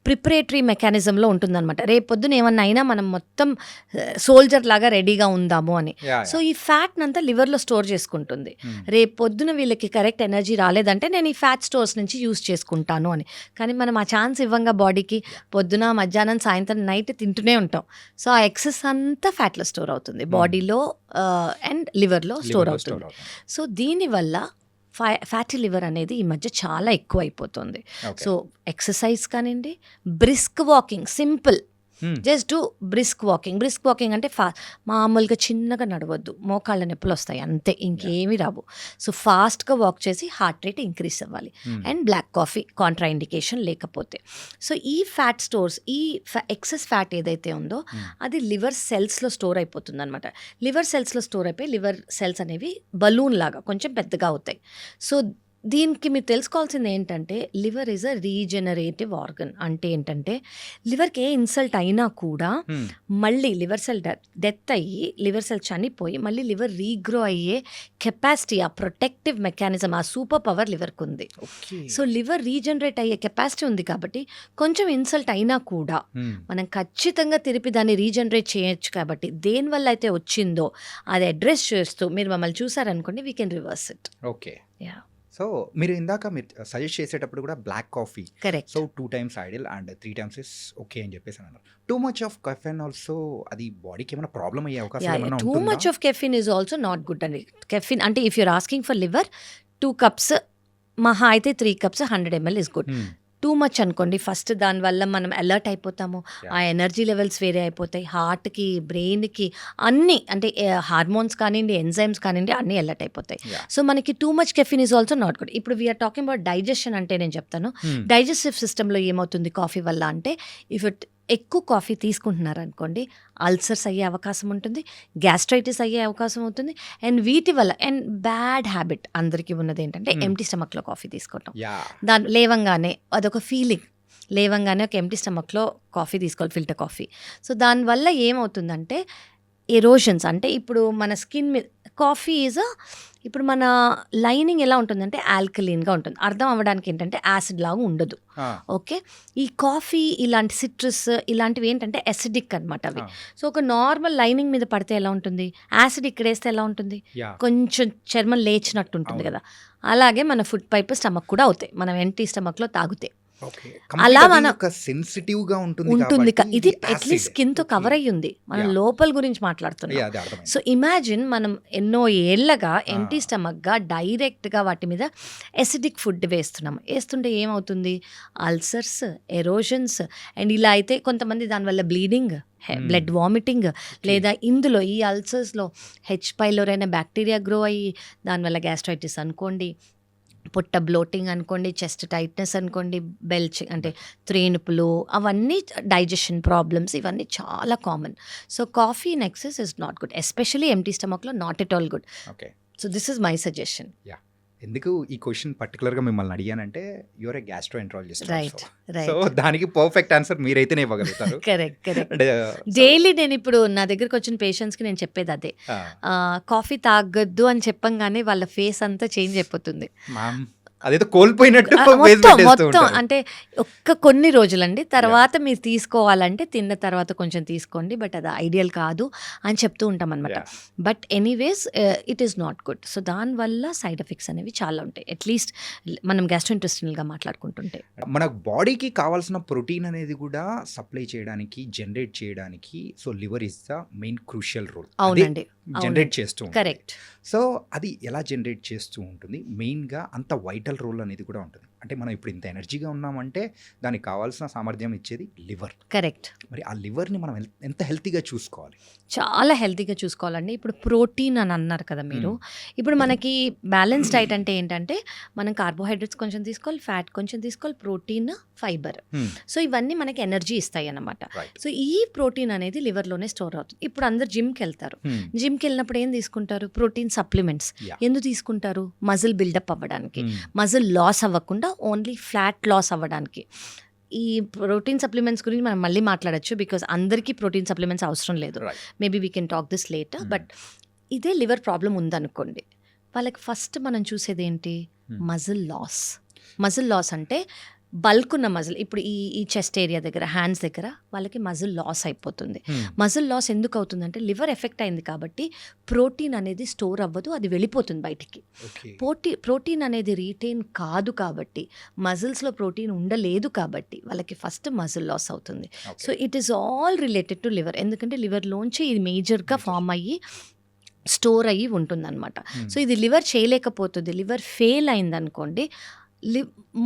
[SPEAKER 3] ప్రిపరేటరీ మెకానిజంలో ఉంటుందన్నమాట. రేపు పొద్దున ఏమన్నా అయినా మనం మొత్తం సోల్జర్ లాగా రెడీగా ఉందాము అని. సో ఈ ఫ్యాట్ అంతా లివర్లో స్టోర్ చేసుకుంటుంది. రేపు పొద్దున వీళ్ళకి కరెక్ట్ ఎనర్జీ రాలేదంటే నేను ఈ ఫ్యాట్ స్టోర్స్ నుంచి యూజ్ చేసుకుంటాను అని. కానీ మనం ఆ ఛాన్స్ ఇవ్వంగా బాడీకి, పొద్దున మధ్యాహ్నం సాయంత్రం నైట్ తింటూనే ఉంటాం. సో ఆ ఎక్సెస్ అంతా ఫ్యాట్లో స్టోర్ అవుతుంది, బాడీలో అండ్ లివర్లో స్టోర్ అవుతుంది. సో దీనివల్ల ఫ్యాటీ లివర్ అనేది ఈ మధ్య చాలా ఎక్కువ అయిపోతుంది. సో ఎక్సర్సైజ్ కానివ్వండి, brisk walking, simple just do brisk walking అంటే మామూలుగా చిన్నగా నడవద్దు, మోకాళ్ళ నొప్పులు వస్తాయి అంతే, ఇంకేమీ రావు. సో ఫాస్ట్గా వాక్ చేసి హార్ట్ రేట్ ఇంక్రీస్ అవ్వాలి. And black coffee contraindication లేకపోతే. సో ఈ ఫ్యాట్ స్టోర్స్, ఈ ఎక్సెస్ ఫ్యాట్ ఏదైతే ఉందో అది లివర్ సెల్స్లో స్టోర్ అయిపోతుంది అనమాట. లివర్ సెల్స్లో స్టోర్ అయిపోయి లివర్ సెల్స్ అనేవి బలూన్ లాగా కొంచెం పెద్దగా అవుతాయి. సో దీనికి మీరు తెలుసుకోవాల్సింది ఏంటంటే liver is a regenerative organ. అంటే ఏంటంటే లివర్కి ఏ ఇన్సల్ట్ అయినా కూడా మళ్ళీ లివర్ సెల్ డెత్ అయ్యి లివర్ సెల్ చనిపోయి మళ్ళీ లివర్ రీగ్రో అయ్యే కెపాసిటీ, ఆ ప్రొటెక్టివ్ మెకానిజం, ఆ సూపర్ పవర్ లివర్కి ఉంది. సో లివర్ రీజనరేట్ అయ్యే కెపాసిటీ ఉంది కాబట్టి కొంచెం ఇన్సల్ట్ అయినా కూడా మనం ఖచ్చితంగా తిరిపి దాన్ని రీజనరేట్ చేయొచ్చు. కాబట్టి దేనివల్ల అయితే వచ్చిందో అది అడ్రస్ చేస్తూ మీరు మమ్మల్ని చూసారనుకోండి, we can reverse it.
[SPEAKER 2] Okay.
[SPEAKER 3] Yeah,
[SPEAKER 2] so మీరు ఇందాక మీరు సజెస్ట్ చేసేటప్పుడు కూడా black coffee,
[SPEAKER 3] correct.
[SPEAKER 2] So 2 times ideal and 3 times is okay అని చెప్పేసి అన్నారు. Too much of caffeine also అది బాడీకి ఏమైనా ప్రాబ్లం అయ్యే అవకాశం ఏమైనా
[SPEAKER 3] టూ
[SPEAKER 2] ఉంటుందా?
[SPEAKER 3] Much of caffeine is also not good అండి. కెఫిన్ అంటే if you're asking for liver 2 cups, మహా అయితే 3 cups 100 ml is good. Too much అనుకోండి, ఫస్ట్ దానివల్ల మనం అలర్ట్ అయిపోతాము, ఆ ఎనర్జీ లెవెల్స్ వేరే అయిపోతాయి, హార్ట్కి, బ్రెయిన్కి అన్నీ, అంటే హార్మోన్స్ కానివ్వండి, ఎంజైమ్స్ కానివ్వండి, అన్నీ అలర్ట్ అయిపోతాయి. సో మనకి too much caffeine is also not good. ఇప్పుడు వీఆర్ టాకింగ్ అబౌట్ డైజెషన్. అంటే నేను చెప్తాను, డైజెస్టివ్ సిస్టంలో ఏమవుతుంది కాఫీ వల్ల అంటే, ఇఫ్ ఇట్ ఎక్కువ కాఫీ తీసుకుంటున్నారు అనుకోండి, అల్సర్స్ అయ్యే అవకాశం ఉంటుంది, గ్యాస్ట్రైటిస్ అయ్యే అవకాశం అవుతుంది. అండ్ వీటి వల్ల, అండ్ బ్యాడ్ హ్యాబిట్ అందరికీ ఉన్నది ఏంటంటే ఎంటీ స్టమక్లో కాఫీ తీసుకోవటం. దాని లేవంగానే అదొక ఫీలింగ్, లేవంగానే ఒక ఎంటీ స్టమక్లో కాఫీ తీసుకోవాలి, ఫిల్టర్ కాఫీ. సో దానివల్ల ఏమవుతుందంటే ఎరోషన్స్, అంటే ఇప్పుడు మన స్కిన్ మీద కాఫీ ఈజ్ ఇప్పుడు మన లైనింగ్ ఎలా ఉంటుందంటే ఆల్కలీన్గా ఉంటుంది. అర్థం అవ్వడానికి ఏంటంటే యాసిడ్ లాగా ఉండదు. ఓకే, ఈ కాఫీ ఇలాంటి సిట్రస్ ఇలాంటివి ఏంటంటే అసిడిక్ అనమాట అవి. సో ఒక నార్మల్ లైనింగ్ మీద పడితే ఎలా ఉంటుంది, యాసిడ్ ఇక్కడ వేస్తే ఎలా ఉంటుంది, కొంచెం చర్మం లేచినట్టు ఉంటుంది కదా. అలాగే మన ఫుడ్ పైప్, స్టమక్ కూడా అవుతాయి మనం ఎంటీ స్టమక్లో తాగితే.
[SPEAKER 2] అలా మన సెన్సిటివ్ గా ఉంటుంది.
[SPEAKER 3] ఇది అట్లీస్ట్ స్కిన్ తో కవర్ అయ్యి ఉంది, మనం లోపల గురించి మాట్లాడుతున్నాం. సో ఇమాజిన్ మనం ఎన్నో ఏళ్లగా ఎంటీ స్టమక్ గా డైరెక్ట్ గా వాటి మీద ఎసిడిక్ ఫుడ్ వేస్తుంటే ఏమవుతుంది, అల్సర్స్, ఎరోషన్స్, అండ్ ఇలా అయితే కొంతమంది దానివల్ల బ్లీడింగ్, బ్లడ్ వామిటింగ్, లేదా ఇందులో ఈ అల్సర్స్లో హెచ్ పైలోరీ అనే బ్యాక్టీరియా గ్రో అయ్యి దానివల్ల గ్యాస్ట్రైటిస్ అనుకోండి, పొట్ట బ్లోటింగ్ అనుకోండి, చెస్ట్ టైట్నెస్ అనుకోండి, బెల్చ్ అంటే త్రేనుపులు, అవన్నీ డైజెషన్ ప్రాబ్లమ్స్, ఇవన్నీ చాలా common. So coffee in excess is not good, especially empty స్టమక్లో not at all good.
[SPEAKER 2] Okay,
[SPEAKER 3] so this is my suggestion.
[SPEAKER 2] ఎందుకు ఈ క్వశ్చన్ పర్టికులర్గా మిమ్మల్ని అడిగానంటే you're a gastroenterologist,
[SPEAKER 3] right
[SPEAKER 2] so దానికి పర్ఫెక్ట్ ఆన్సర్ మీరైతేనే ఇవ్వగలుగుతారు.
[SPEAKER 3] కరెక్ట్. డైలీ నేను ఇప్పుడు నా దగ్గరకు వచ్చిన పేషెంట్స్కి నేను చెప్పేది అదే, కాఫీ తాగొద్దు అని చెప్పంగానే వాళ్ళ ఫేస్ అంతా చేంజ్ అయిపోతుంది.
[SPEAKER 2] అదేదో కోల్పోయినట్టు
[SPEAKER 3] మొత్తం అంటే కొన్ని రోజులండి, తర్వాత మీరు తీసుకోవాలంటే తిన్న తర్వాత కొంచెం తీసుకోండి, బట్ అది ఐడియల్ కాదు అని చెప్తూ ఉంటాం అనమాట. But anyways it is not good. So దానివల్ల సైడ్ ఎఫెక్ట్స్ అనేవి చాలా ఉంటాయి, అట్లీస్ట్ మనం గ్యాస్ట్రోఇంటెస్టినల్గా మాట్లాడుకుంటుంటే.
[SPEAKER 2] మన బాడీకి కావాల్సిన ప్రోటీన్ అనేది కూడా సప్లై చేయడానికి, జనరేట్ చేయడానికి, so liver is the main crucial role.
[SPEAKER 3] అవునండి,
[SPEAKER 2] జనరేట్ చేస్తూ
[SPEAKER 3] కరెక్ట్.
[SPEAKER 2] సో అది ఎలా జనరేట్ చేస్తూ ఉంటుంది, మెయిన్గా అంత వైటల్ రోల్ అనేది కూడా ఉంటుంది. అంటే మనం ఇప్పుడు ఇంత ఎనర్జీగా ఉన్నామంటే దానికి కావాల్సిన సామర్థ్యం ఇచ్చేది లివర్.
[SPEAKER 3] కరెక్ట్.
[SPEAKER 2] మరి ఆ లివర్ని మనం ఎంత హెల్తీగా చూసుకోవాలి?
[SPEAKER 3] చాలా హెల్తీగా చూసుకోవాలండి. ఇప్పుడు ప్రోటీన్ అని అన్నారు కదా మీరు, ఇప్పుడు మనకి బ్యాలెన్స్ డైట్ అంటే ఏంటంటే మనం కార్బోహైడ్రేట్స్ కొంచెం తీసుకోవాలి, ఫ్యాట్ కొంచెం తీసుకోవాలి, ప్రోటీన్, ఫైబర్. సో ఇవన్నీ మనకి ఎనర్జీ ఇస్తాయి అన్నమాట. సో ఈ ప్రోటీన్ అనేది లివర్లోనే స్టోర్ అవుతుంది. ఇప్పుడు అందరు జిమ్కి వెళ్తారు, జిమ్కి వెళ్ళినప్పుడు ఏం తీసుకుంటారు, ప్రోటీన్ సప్లిమెంట్స్. ఎందుకు తీసుకుంటారు, మజిల్ బిల్డప్ అవ్వడానికి, మజిల్ లాస్ అవ్వకుండా ఓన్లీ ఫ్యాట్ లాస్ అవ్వడానికి. ఈ ప్రోటీన్ సప్లిమెంట్స్ గురించి మనం మళ్ళీ మాట్లాడచ్చు, బికాజ్ అందరికీ ప్రోటీన్ సప్లిమెంట్స్ అవసరం లేదు. Maybe we can talk this later. But ఇదే లివర్ ప్రాబ్లం ఉందనుకోండి, వాళ్ళకి ఫస్ట్ మనం చూసేది ఏంటి, మజిల్ లాస్. మజిల్ లాస్ అంటే బల్క్ ఉన్న మజిల్, ఇప్పుడు ఈ చెస్ట్ ఏరియా దగ్గర, హ్యాండ్స్ దగ్గర వాళ్ళకి మజిల్ లాస్ అయిపోతుంది. మజిల్ లాస్ ఎందుకు అవుతుందంటే లివర్ ఎఫెక్ట్ అయింది కాబట్టి ప్రోటీన్ అనేది స్టోర్ అవ్వదు, అది వెళ్ళిపోతుంది బయటికి. ప్రోటీన్ అనేది రీటైన్ కాదు కాబట్టి, మజిల్స్లో ప్రోటీన్ ఉండలేదు కాబట్టి వాళ్ళకి ఫస్ట్ మజిల్ లాస్ అవుతుంది. So it is all related to liver, ఎందుకంటే లివర్లోంచి ఇది మేజర్గా ఫామ్ అయ్యి స్టోర్ అయ్యి ఉంటుందన్నమాట. సో ఇది లివర్ చేయలేకపోతుంది, లివర్ ఫెయిల్ అయిందనుకోండి,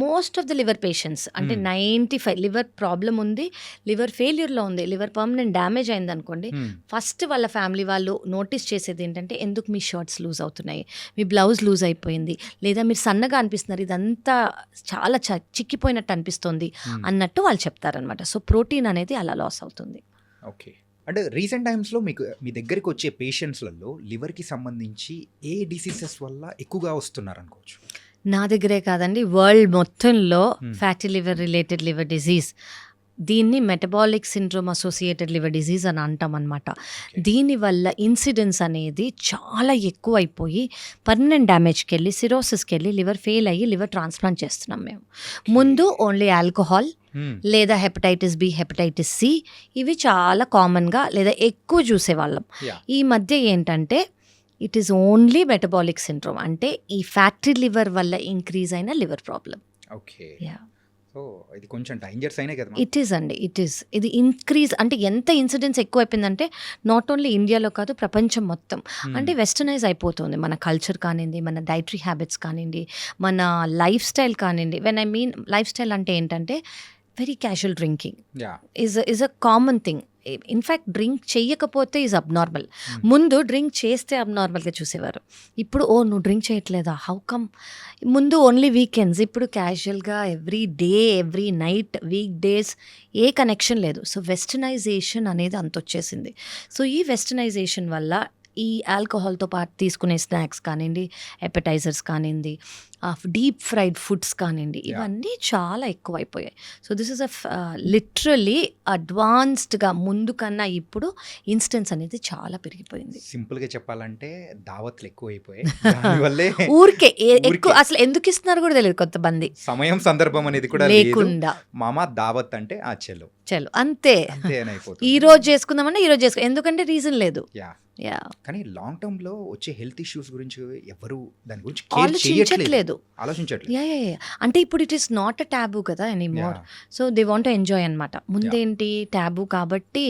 [SPEAKER 3] most of the liver patients అంటే 95 లివర్ ప్రాబ్లం ఉంది, లివర్ ఫెయిల్యూర్లో ఉంది, లివర్ పర్మనెంట్ డ్యామేజ్ అయింది అనుకోండి, ఫస్ట్ వాళ్ళ ఫ్యామిలీ వాళ్ళు నోటీస్ చేసేది ఏంటంటే ఎందుకు మీ షర్ట్స్ లూజ్ అవుతున్నాయి, మీ బ్లౌజ్ లూజ్ అయిపోయింది, లేదా మీరు సన్నగా అనిపిస్తున్నారు, ఇదంతా చాలా చిక్కిపోయినట్టు అనిపిస్తుంది అన్నట్టు వాళ్ళు చెప్తారనమాట. సో ప్రోటీన్ అనేది అలా లాస్ అవుతుంది.
[SPEAKER 2] ఓకే. అంటే రీసెంట్ టైమ్స్లో మీకు మీ దగ్గరికి వచ్చే పేషెంట్స్లలో లివర్కి సంబంధించి ఏ డిసీజెస్ వల్ల ఎక్కువగా వస్తున్నారు అనుకోవచ్చు?
[SPEAKER 3] నా దగ్గరే కాదండి, వరల్డ్ మొత్తంలో fatty liver related liver disease, దీన్ని metabolic syndrome associated liver disease అని అంటాం అనమాట. దీనివల్ల ఇన్సిడెన్స్ అనేది చాలా ఎక్కువ అయిపోయి పర్మనెంట్ డ్యామేజ్కి వెళ్ళి సిరోసిస్కి వెళ్ళి లివర్ ఫెయిల్ అయ్యి లివర్ ట్రాన్స్ప్లాంట్ చేస్తున్నాం మేము. ముందు ఓన్లీ ఆల్కహాల్ లేదా హెపటైటిస్ బి, హెపటైటిస్ సి, ఇవి చాలా కామన్గా లేదా ఎక్కువ చూసేవాళ్ళం. ఈ మధ్య ఏంటంటే it is only metabolic syndrome, అంటే ఈ ఫ్యాటీ లివర్ వల్ల ఇంక్రీజ్ అయిన లివర్ ప్రాబ్లం.
[SPEAKER 2] ఓకే. సో ఇది కొంచెం డేంజర్స్ అయినా కదా.
[SPEAKER 3] ఇట్ ఈస్ అండి, ఇట్ ఈస్. ఇది ఇంక్రీజ్ అంటే ఎంత ఇన్సిడెన్స్ ఎక్కువ అయిపోయిందంటే నాట్ ఓన్లీ ఇండియాలో కాదు, ప్రపంచం మొత్తం. అంటే వెస్టర్నైజ్ అయిపోతుంది మన కల్చర్ కానివ్వండి, మన డైటరీ హ్యాబిట్స్ కానివ్వండి, మన లైఫ్ స్టైల్ కానివ్వండి. When I mean lifestyle అంటే ఏంటంటే very casual drinking is a common thing. In fact drink చేయకపోతే ఈజ్ అబ్నార్మల్. ముందు డ్రింక్ చేస్తే అబ్నార్మల్గా చూసేవారు, ఇప్పుడు ఓ నువ్వు డ్రింక్ చేయట్లేదా, హౌ కమ్. ముందు ఓన్లీ వీకెండ్స్, ఇప్పుడు క్యాజువల్గా every day, every night, weekdays, ఏ కనెక్షన్ లేదు. సో వెస్టర్నైజేషన్ అనేది అంత వచ్చేసింది. సో ఈ వెస్టర్నైజేషన్ వల్ల ఈ ఆల్కహాల్తో పాటు తీసుకునే స్నాక్స్ కానివ్వండి, ఎపటైజర్స్ కానివ్వండి, డీప్ ఫ్రైడ్ ఫుడ్స్ కానివ్వండి, ఇవన్నీ చాలా ఎక్కువైపోయాయి. సో దిస్ ఇస్ లిటరలీ అడ్వాన్స్డ్గా ముందు కన్నా ఇప్పుడు ఇన్స్టెన్స్ అనేది చాలా పెరిగిపోయింది.
[SPEAKER 2] సింపుల్గా చెప్పాలంటే దావత్లు ఎక్కువైపోయాయి.
[SPEAKER 3] ఊరికే ఎక్కువ అసలు ఎందుకు ఇస్తున్నారు కూడా తెలియదు కొంతమంది.
[SPEAKER 2] సమయం సందర్భం అనేది కూడా
[SPEAKER 3] లేకుండా
[SPEAKER 2] మామ దావత్ అంటే ఆ చెల్లు
[SPEAKER 3] అంతే, ఈ రోజు చేసుకుందామన్నా ఈ రోజు చేసుకో, ఎందుకంటే రీజన్ లేదు.
[SPEAKER 2] కానీ లాంగ్ టర్మ్ లో వచ్చే హెల్త్ ఇష్యూస్ గురించి ఎవరు దాని గురించి
[SPEAKER 3] ఆలోచించట్లేదు. అంటే ఇప్పుడు it is not a taboo కదా anymore. So they want to enjoy అనమాట. ముందేంటి టాబూ కాబట్టి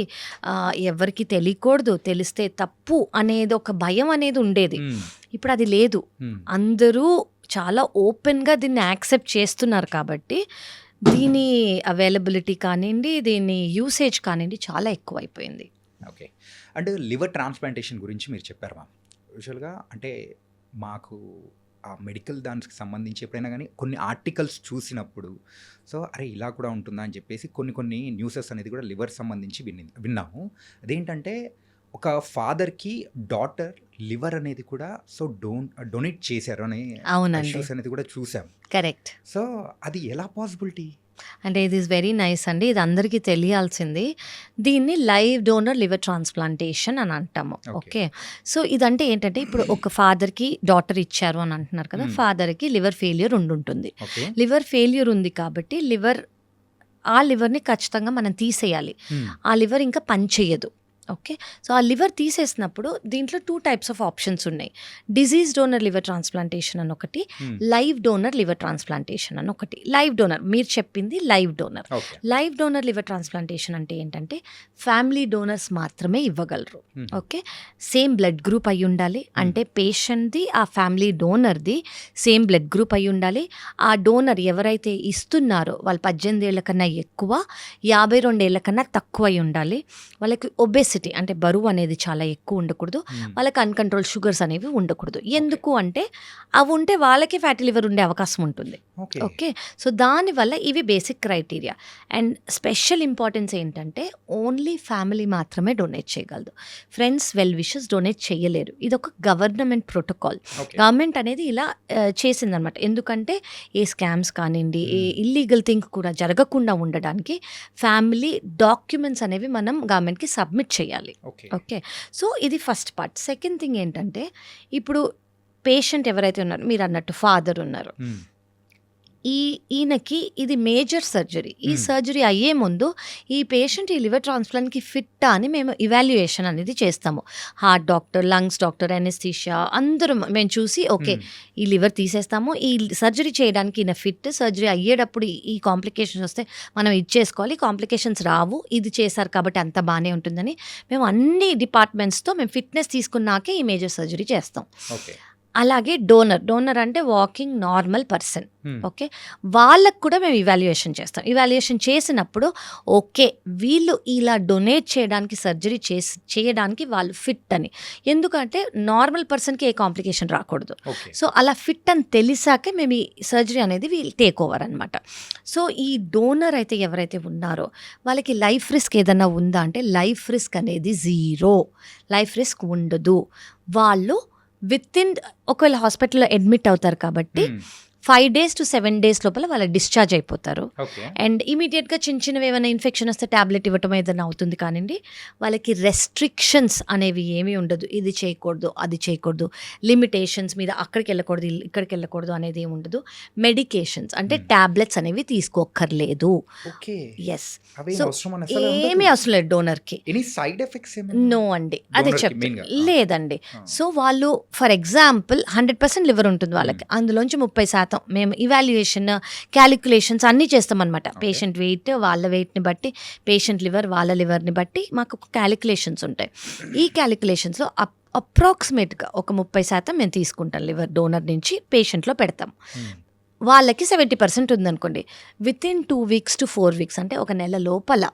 [SPEAKER 3] ఎవరికి తెలియకూడదు, తెలిస్తే తప్పు అనేది ఒక భయం అనేది ఉండేది. ఇప్పుడు అది లేదు, అందరూ చాలా ఓపెన్గా దీన్ని యాక్సెప్ట్ చేస్తున్నారు కాబట్టి దీని అవైలబిలిటీ కానివ్వండి, దీని యూసేజ్ కానివ్వండి చాలా ఎక్కువైపోయింది.
[SPEAKER 2] ఓకే. అంటే లివర్ ట్రాన్స్ప్లాంటేషన్ గురించి మీరు చెప్పారు మ్యామ్. యూజువల్గా అంటే మాకు ఆ మెడికల్ దానికి సంబంధించి ఎప్పుడైనా కానీ కొన్ని ఆర్టికల్స్ చూసినప్పుడు సో అరే ఇలా కూడా ఉంటుందా అని చెప్పేసి కొన్ని న్యూసెస్ అనేది కూడా లివర్ సంబంధించి విన్నాము. అదేంటంటే ఒక ఫాదర్కి డాటర్ లివర్ అనేది కూడా సో డొనేట్ చేశారు అనే ఇష్యూస్ అనేది కూడా చూసాం.
[SPEAKER 3] కరెక్ట్.
[SPEAKER 2] సో అది ఎలా పాసిబిలిటీ?
[SPEAKER 3] అంటే ఇది ఈజ్ వెరీ నైస్ అండి, ఇది అందరికీ తెలియాల్సింది. దీన్ని లైవ్ డోనర్ లివర్ ట్రాన్స్ప్లాంటేషన్ అని అంటాము. ఓకే. సో ఇదంటే ఏంటంటే ఇప్పుడు ఒక ఫాదర్కి డాటర్ ఇచ్చారు అని అంటున్నారు కదా, ఫాదర్కి లివర్ ఫెయిల్యూర్ ఉండుంటుంది. లివర్ ఫెయిల్యూర్ ఉంది కాబట్టి ఆ లివర్ని ఖచ్చితంగా మనం తీసేయాలి. ఆ లివర్ ఇంకా పనిచేయదు. ఓకే. సో ఆ లివర్ తీసేసినప్పుడు దీంట్లో 2 types ఆఫ్ ఆప్షన్స్ ఉన్నాయి. డిజీజ్ డోనర్ లివర్ ట్రాన్స్ప్లాంటేషన్ అని ఒకటి, లైవ్ డోనర్ లివర్ ట్రాన్స్ప్లాంటేషన్ అని ఒకటి. లైవ్ డోనర్ మీరు చెప్పింది live donor. Live donor liver transplantation అంటే ఏంటంటే ఫ్యామిలీ డోనర్స్ మాత్రమే ఇవ్వగలరు. ఓకే. సేమ్ బ్లడ్ గ్రూప్ అయి ఉండాలి, అంటే పేషెంట్ది ఆ ఫ్యామిలీ డోనర్ది సేమ్ బ్లడ్ గ్రూప్ అయి ఉండాలి. ఆ డోనర్ ఎవరైతే ఇస్తున్నారో వాళ్ళు 18 ఏళ్ల కన్నా ఎక్కువ, 52 ఏళ్ల కన్నా తక్కువ అయి ఉండాలి. వాళ్ళకి ఒబెసిటీ అంటే బరువు అనేది చాలా ఎక్కువ ఉండకూడదు, వాళ్ళకి అన్కంట్రోల్ షుగర్స్ అనేవి ఉండకూడదు. ఎందుకు అంటే అవి ఉంటే వాళ్ళకి ఫ్యాటీ లివర్ ఉండే అవకాశం ఉంటుంది. ఓకే. సో దానివల్ల ఇవి basic criteria. And special importance ఏంటంటే ఓన్లీ ఫ్యామిలీ మాత్రమే డొనేట్ చేయగలదు, ఫ్రెండ్స్ వెల్ విషెస్ డొనేట్ చేయలేరు. ఇది ఒక గవర్నమెంట్ ప్రోటోకాల్. గవర్నమెంట్ అనేది ఇలా చేసిందనమాట. ఎందుకంటే ఏ స్కామ్స్ కానివ్వండి, ఏ ఇల్లీగల్ థింగ్ కూడా జరగకుండా ఉండడానికి ఫ్యామిలీ డాక్యుమెంట్స్ అనేవి మనం గవర్నమెంట్కి సబ్మిట్ చేయాలి. ఓకే. సో ఇది ఫస్ట్ పార్ట్. సెకండ్ థింగ్ ఏంటంటే ఇప్పుడు పేషెంట్ ఎవరైతే ఉన్నారో మీరు అన్నట్టు ఫాదర్ ఉన్నారు, ఈయనకి ఇది మేజర్ సర్జరీ. ఈ సర్జరీ అయ్యే ముందు ఈ పేషెంట్ ఈ లివర్ ట్రాన్స్ప్లాంట్కి ఫిట్టా అని మేము ఇవాల్యుయేషన్ అనేది చేస్తాము. Heart doctor, lungs doctor, anaesthesia అందరూ మేము చూసి ఓకే ఈ లివర్ తీసేస్తాము, ఈ సర్జరీ చేయడానికి ఈయన ఫిట్, సర్జరీ అయ్యేటప్పుడు ఈ కాంప్లికేషన్స్ వస్తే మనం ఇచ్చేసుకోవాలి, కాంప్లికేషన్స్ రావు, ఇది చేశారు కాబట్టి అంత బాగానే ఉంటుందని మేము అన్ని డిపార్ట్మెంట్స్తో మేము ఫిట్నెస్ తీసుకున్నాకే ఈ మేజర్ సర్జరీ చేస్తాం. అలాగే డోనర్ అంటే వాకింగ్ నార్మల్ పర్సన్. ఓకే, వాళ్ళకు కూడా మేము ఇవాల్యుయేషన్ చేస్తాం. ఇవాల్యుయేషన్ చేసినప్పుడు ఓకే వీళ్ళు ఇలా డొనేట్ చేయడానికి సర్జరీ చేయడానికి వాళ్ళు ఫిట్ అని, ఎందుకంటే నార్మల్ పర్సన్కి ఏ కాంప్లికేషన్ రాకూడదు. సో అలా ఫిట్ అని తెలిసాకే మేము ఈ సర్జరీ అనేది వీళ్ళు టేక్ ఓవర్ అనమాట. సో ఈ డోనర్ అయితే ఎవరైతే ఉన్నారో వాళ్ళకి లైఫ్ రిస్క్ ఏదైనా ఉందా అంటే లైఫ్ రిస్క్ అనేది 0, లైఫ్ రిస్క్ ఉండదు. వాళ్ళు వితిన్ ఒకవేళ హాస్పిటల్లో అడ్మిట్ అవుతారు కాబట్టి 5 days to 7 days లోపల వాళ్ళు డిశ్చార్జ్ అయిపోతారు. అండ్ ఇమీడియట్గా చిన్నవి ఏమైనా ఇన్ఫెక్షన్ వస్తే ట్యాబ్లెట్ ఇవ్వటం ఏదైనా అవుతుంది. కానివ్వండి, వాళ్ళకి రెస్ట్రిక్షన్స్ అనేవి ఏమీ ఉండదు. ఇది చేయకూడదు, అది చేయకూడదు, లిమిటేషన్స్ మీద అక్కడికి వెళ్ళకూడదు, ఇక్కడికి వెళ్ళకూడదు అనేది ఏమి ఉండదు. మెడికేషన్స్ అంటే ట్యాబ్లెట్స్ అనేవి తీసుకోక్కర్లేదు. ఎస్, సో ఏమీ అవసరం లేదు డోనర్కి. నో అండి, అదే చెప్తాను. లేదండి. సో వాళ్ళు ఫర్ ఎగ్జాంపుల్ 100% లివర్ ఉంటుంది వాళ్ళకి, అందులోంచి 30% మేము ఇవాల్యుయేషన్ క్యాలిక్యులేషన్స్ అన్నీ చేస్తామన్నమాట. పేషెంట్ వెయిట్ వాళ్ళ వెయిట్ని బట్టి, పేషెంట్ లివర్ వాళ్ళ లివర్ని బట్టి మాకు క్యాలిక్యులేషన్స్ ఉంటాయి. ఈ క్యాలిక్యులేషన్స్లో అప్రాక్సిమేట్గా ఒక 30% మేము తీసుకుంటాం లివర్ డోనర్ నుంచి పేషెంట్లో పెడతాం. వాళ్ళకి 70% ఉందనుకోండి, వితిన్ 2 weeks to 4 weeks అంటే ఒక నెల లోపల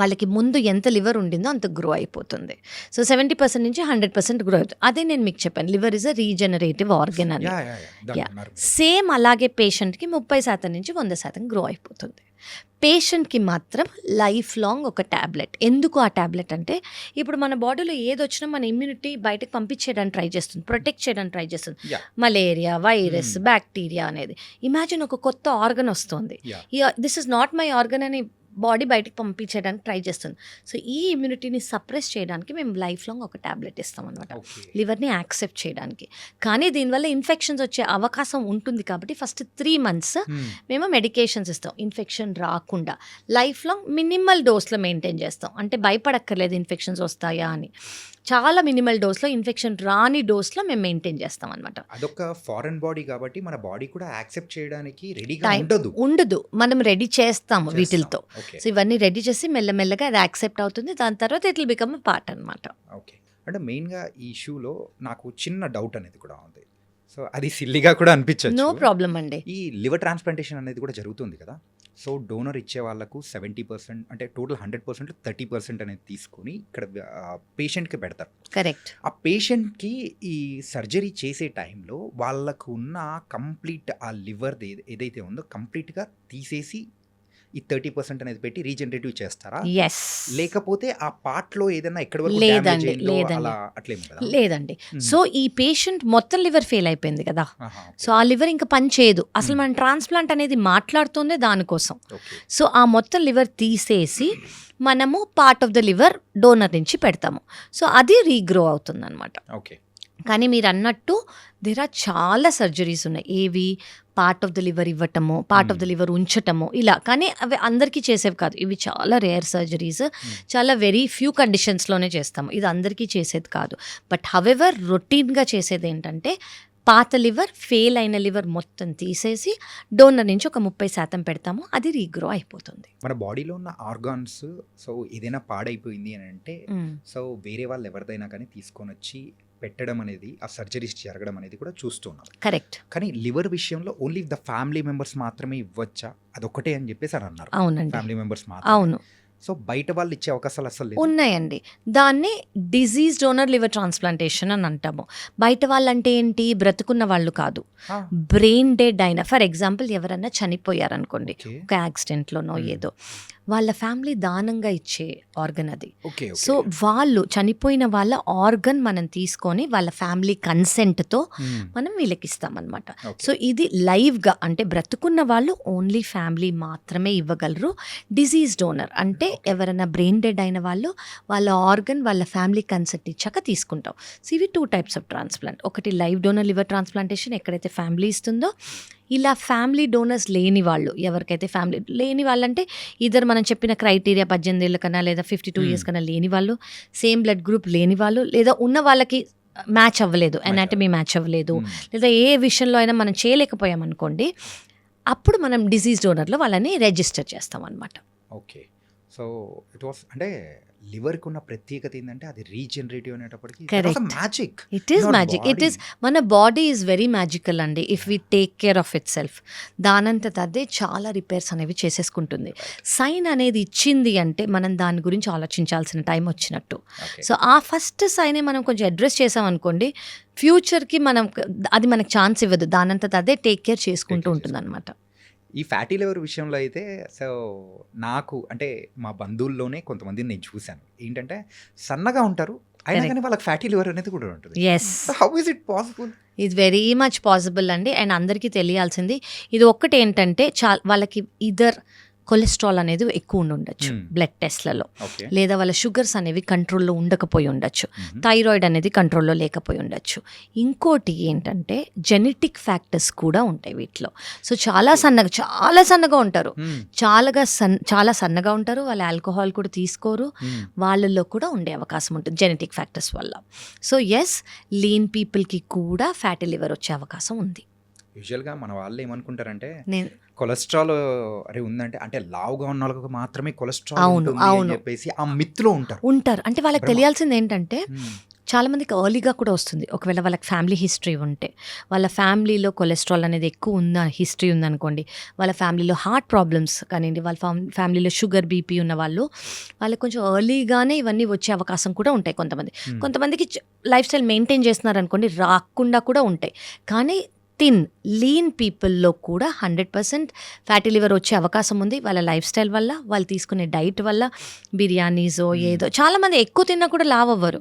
[SPEAKER 3] వాళ్ళకి ముందు ఎంత లివర్ ఉండిందో అంత గ్రో అయిపోతుంది. సో 70% నుంచి 100% గ్రో అవుతుంది. అదే నేను మీకు చెప్పాను, liver is a regenerative organ అని. సేమ్ అలాగే పేషెంట్కి 30% నుంచి 100% గ్రో అయిపోతుంది. పేషెంట్కి మాత్రం లైఫ్ లాంగ్ ఒక ట్యాబ్లెట్. ఎందుకు ఆ ట్యాబ్లెట్ అంటే ఇప్పుడు మన బాడీలో ఏది వచ్చినా మన ఇమ్యూనిటీ బయటకు పంపించేయడానికి ట్రై చేస్తుంది, ప్రొటెక్ట్ చేయడానికి ట్రై చేస్తుంది. మలేరియా, వైరస్, బ్యాక్టీరియా అనేది. ఇమాజిన్ ఒక కొత్త ఆర్గన్ వస్తుంది, this is not my organ అని బాడీ బయటకు పంపించడానికి ట్రై చేస్తుంది. సో ఈ ఇమ్యూనిటీని సప్రెస్ చేయడానికి మేము లైఫ్ లాంగ్ ఒక ట్యాబ్లెట్ ఇస్తాం అనమాట, లివర్ని యాక్సెప్ట్ చేయడానికి. కానీ దీనివల్ల ఇన్ఫెక్షన్స్ వచ్చే అవకాశం ఉంటుంది కాబట్టి ఫస్ట్ 3 months మేము మెడికేషన్స్ ఇస్తాం ఇన్ఫెక్షన్ రాకుండా. లైఫ్ లాంగ్ మినిమల్ డోస్లో మెయింటైన్ చేస్తాం, అంటే భయపడక్కర్లేదు ఇన్ఫెక్షన్స్ వస్తాయా అని. చాలా మినిమల్ డోస్లో, ఇన్ఫెక్షన్ రాని డోస్లో మేము మెయింటైన్ చేస్తాం అనమాట.
[SPEAKER 2] అదొక ఫారెన్ బాడీ కాబట్టి మన బాడీ కూడా యాక్సెప్ట్ చేయడానికి రెడీగా
[SPEAKER 3] ఉండదు, మనం రెడీ చేస్తాము వీటితో. సో ఇవన్నీ రెడీ చేసి మెల్లమెల్లగా అది యాక్సెప్ట్ అవుతుంది, దాని తర్వాత ఇట్ విల్ బికమ్ పార్ట్ అనమాట.
[SPEAKER 2] ఓకే, అంటే మెయిన్గా ఈ ఇష్యూలో నాకు చిన్న డౌట్ అనేది కూడా ఉంది. సో అది సిల్లీగా కూడా అనిపించచ్చు.
[SPEAKER 3] నో ప్రాబ్లం అండి.
[SPEAKER 2] ఈ లివర్ ట్రాన్స్ప్లాంటేషన్ అనేది కూడా జరుగుతుంది కదా. సో డోనర్ ఇచ్చే వాళ్ళకు 70% అంటే టోటల్ 100% 30% అనేది తీసుకొని ఇక్కడ పేషెంట్కి పెడతారు.
[SPEAKER 3] కరెక్ట్.
[SPEAKER 2] ఆ పేషెంట్కి ఈ సర్జరీ చేసే టైంలో వాళ్ళకు ఉన్న కంప్లీట్ ఆ లివర్ ఏదైతే ఉందో కంప్లీట్గా తీసేసి ఈ 30% అనేది పెట్టి రీజనరేటివ్ చేస్తారా?
[SPEAKER 3] ఎస్.
[SPEAKER 2] లేకపోతే ఆ పార్ట్లో ఏదైనా ఎక్కడ
[SPEAKER 3] లేదండి. సో ఈ పేషెంట్ మొత్తం లివర్ ఫెయిల్ అయిపోయింది కదా, సో ఆ లివర్ ఇంకా పని చేయదు అసలు. మన ట్రాన్స్ప్లాంట్ అనేది మాట్లాడుతుందే దానికోసం. సో ఆ మొత్తం లివర్ తీసేసి మనము part of the liver donor నుంచి పెడతాము. సో అది రీగ్రో అవుతుంది అనమాట.
[SPEAKER 2] ఓకే.
[SPEAKER 3] కానీ మీరు అన్నట్టు దేర్ ఆర్ చాలా సర్జరీస్ ఉన్నాయి. ఏవి పార్ట్ ఆఫ్ ద లివర్ ఇవ్వటము, పార్ట్ ఆఫ్ ద లివర్ ఉంచటము, ఇలా. కానీ అవి అందరికీ చేసేవి కాదు, ఇవి చాలా రేర్ సర్జరీస్, చాలా వెరీ ఫ్యూ కండిషన్స్లోనే చేస్తాము. ఇది అందరికీ చేసేది కాదు. బట్ హవెవర్ రొటీన్గా చేసేది ఏంటంటే పాత లివర్, ఫెయిల్ అయిన లివర్ మొత్తం తీసేసి డోనర్ నుంచి ఒక 30% పెడతాము, అది రీగ్రో అయిపోతుంది.
[SPEAKER 2] మన బాడీలో ఉన్న ఆర్గాన్స్ సో ఏదైనా పాడైపోయింది అని అంటే సో వేరే వాళ్ళు ఎవరిదైనా కానీ తీసుకొని వచ్చి పెట్టడం అనేది, ఆ సర్జరీస్ జరగడం అనేది కూడా చూస్తున్నాం.
[SPEAKER 3] కరెక్ట్.
[SPEAKER 2] కానీ లివర్ విషయంలో ఓన్లీ ద ఫ్యామిలీ మెంబర్స్ మాత్రమే ఇవ్వచ్చా, అదొకటే అని చెప్పేసి అని అన్నారు.
[SPEAKER 3] అవునండి,
[SPEAKER 2] ఫ్యామిలీ మెంబర్స్ మాత్రం.
[SPEAKER 3] అవును.
[SPEAKER 2] సో బయట వాళ్ళు ఇచ్చే అవకాశాలు అసలు
[SPEAKER 3] ఉన్నాయండి. దాన్ని డిజీజ్ డోనర్ లివర్ ట్రాన్స్ప్లాంటేషన్ అని అంటాము. బయట వాళ్ళంటే ఏంటి, బ్రతుకున్న వాళ్ళు కాదు, బ్రెయిన్ డెడ్ అయిన, ఫర్ ఎగ్జాంపుల్ ఎవరన్నా చనిపోయారనుకోండి ఒక యాక్సిడెంట్లోనో ఏదో, వాళ్ళ ఫ్యామిలీ దానంగా ఇచ్చే ఆర్గన్ అది. సో వాళ్ళు చనిపోయిన వాళ్ళ ఆర్గన్ మనం తీసుకొని వాళ్ళ ఫ్యామిలీ కన్సెంట్తో మనం వీళ్ళకి ఇస్తామన్నమాట. సో ఇది లైవ్గా, అంటే బ్రతుకున్న వాళ్ళు ఓన్లీ ఫ్యామిలీ మాత్రమే ఇవ్వగలరు. డిజీజ్ డోనర్ అంటే ఎవరైనా బ్రెయిన్ డెడ్ అయిన వాళ్ళు వాళ్ళ ఆర్గన్ వాళ్ళ ఫ్యామిలీ కన్సెంట్ ఇచ్చాక తీసుకుంటాం. సో ఇవి 2 types ఆఫ్ ట్రాన్స్ప్లాంట్. ఒకటి లైవ్ డోనర్ లివర్ ట్రాన్స్ప్లాంటేషన్, ఎక్కడైతే ఫ్యామిలీ ఇస్తుందో. ఇలా ఫ్యామిలీ డోనర్స్ లేని వాళ్ళు, ఎవరికైతే ఫ్యామిలీ లేని వాళ్ళంటే ఇద్దరు మనం చెప్పిన క్రైటీరియా 18 ఏళ్ళ కన్నా లేదా 52 years కన్నా లేని వాళ్ళు, సేమ్ బ్లడ్ గ్రూప్ లేని వాళ్ళు, లేదా ఉన్న వాళ్ళకి మ్యాచ్ అవ్వలేదు, ఎనాటమీ మ్యాచ్ అవ్వలేదు, లేదా ఏ విషయంలో అయినా మనం చేయలేకపోయాం అనుకోండి, అప్పుడు మనం డిజీజ్ డోనర్లో వాళ్ళని రిజిస్టర్ చేస్తాం అనమాట.
[SPEAKER 2] ఓకే. సో ఇట్ వాస్ అంటే లివర్కి ఉన్న ప్రత్యేకత ఏంటంటే అది రీజనరేటివ్ అనేటప్పటికి
[SPEAKER 3] Correct.
[SPEAKER 2] Magic.
[SPEAKER 3] It is magic. It is మన బాడీ ఈజ్ వెరీ మ్యాజికల్ అండి if we take care of it self. దానంతట అదే చాలా రిపేర్స్ అనేవి చేసేసుకుంటుంది. సైన్ అనేది ఇచ్చింది అంటే మనం దాని గురించి ఆలోచించాల్సిన టైం వచ్చినట్టు. సో ఆ ఫస్ట్ సైనే మనం కొంచెం అడ్రస్ చేసాం అనుకోండి, ఫ్యూచర్కి మనం అది మనకు ఛాన్స్ ఇవ్వదు. దానంతట అదే టేక్ కేర్ చేసుకుంటూ ఉంటుంది అనమాట.
[SPEAKER 2] ఈ ఫ్యాటీ లివర్ విషయంలో అయితే సో నాకు అంటే మా బంధువుల్లోనే కొంతమందిని నేను చూశాను. ఏంటంటే సన్నగా ఉంటారు అయినా
[SPEAKER 3] Correct.
[SPEAKER 2] కానీ వాళ్ళకి ఫ్యాటీ లివర్ అనేది కూడా ఉంటుంది.
[SPEAKER 3] Yes,
[SPEAKER 2] how is it possible?
[SPEAKER 3] ఇది వెరీ మచ్ పాసిబుల్ అండి. అండ్ అందరికీ తెలియాల్సింది ఇది ఒక్కటి ఏంటంటే వాళ్ళకి ఇదర్ కొలెస్ట్రాల్ అనేది ఎక్కువ ఉండొచ్చు బ్లడ్ టెస్ట్లలో,
[SPEAKER 2] ఓకే.
[SPEAKER 3] లేదా వాళ్ళ షుగర్స్ అనేవి కంట్రోల్లో ఉండకపోయి ఉండొచ్చు, థైరాయిడ్ అనేది కంట్రోల్లో లేకపోయి ఉండొచ్చు. ఇంకోటి ఏంటంటే జెనెటిక్ ఫ్యాక్టర్స్ కూడా ఉంటాయి వీటిలో. సో చాలా సన్నగా ఉంటారు, చాలా సన్నగా ఉంటారు, వాళ్ళు ఆల్కహాల్ కూడా తీసుకోరు, వాళ్ళల్లో కూడా ఉండే అవకాశం ఉంటుంది జెనెటిక్ ఫ్యాక్టర్స్ వల్ల. సో ఎస్, లీన్ పీపుల్కి కూడా ఫ్యాటీ లివర్ వచ్చే అవకాశం ఉంది.
[SPEAKER 2] యూజువల్గా మన వాళ్ళు ఏమనుకుంటారంటే
[SPEAKER 3] నేను
[SPEAKER 2] కొలెస్ట్రాల్ అరే ఉందంటే అంటే లావుగా ఉన్న వాళ్ళకి మాత్రమే కొలెస్ట్రాల్
[SPEAKER 3] అవును,
[SPEAKER 2] ఉంటుంది అని
[SPEAKER 3] అవును.
[SPEAKER 2] చెప్పేసి ఆ మిత్తులో ఉంటారు.
[SPEAKER 3] అంటే వాళ్ళకి తెలియాల్సింది ఏంటంటే చాలా మందికి ఎర్లీగా కూడా వస్తుంది. ఒకవేళ వాళ్ళకి ఫ్యామిలీ హిస్టరీ ఉంటే, వాళ్ళ ఫ్యామిలీలో కొలెస్ట్రాల్ అనేది ఎక్కువ హిస్టరీ ఉందనుకోండి, వాళ్ళ ఫ్యామిలీలో హార్ట్ ప్రాబ్లమ్స్ కానివ్వండి, వాళ్ళ ఫ్యామిలీలో షుగర్ బీపీ ఉన్న వాళ్ళకి కొంచెం ఎర్లీగానే ఇవన్నీ వచ్చే అవకాశం కూడా ఉంటాయి. కొంతమందికి లైఫ్ స్టైల్ మెయింటైన్ చేస్తున్నారు అనుకోండి, రాకుండా కూడా ఉంటాయి. కానీ లీన్ పీపుల్లో కూడా 100% ఫ్యాటీ లివర్ వచ్చే అవకాశం ఉంది. వాళ్ళ లైఫ్ స్టైల్ వల్ల, వాళ్ళు తీసుకునే డైట్ వల్ల, బిర్యానీసో ఏదో, చాలామంది ఎక్కువ తిన్నా కూడా లావ్ అవ్వరు.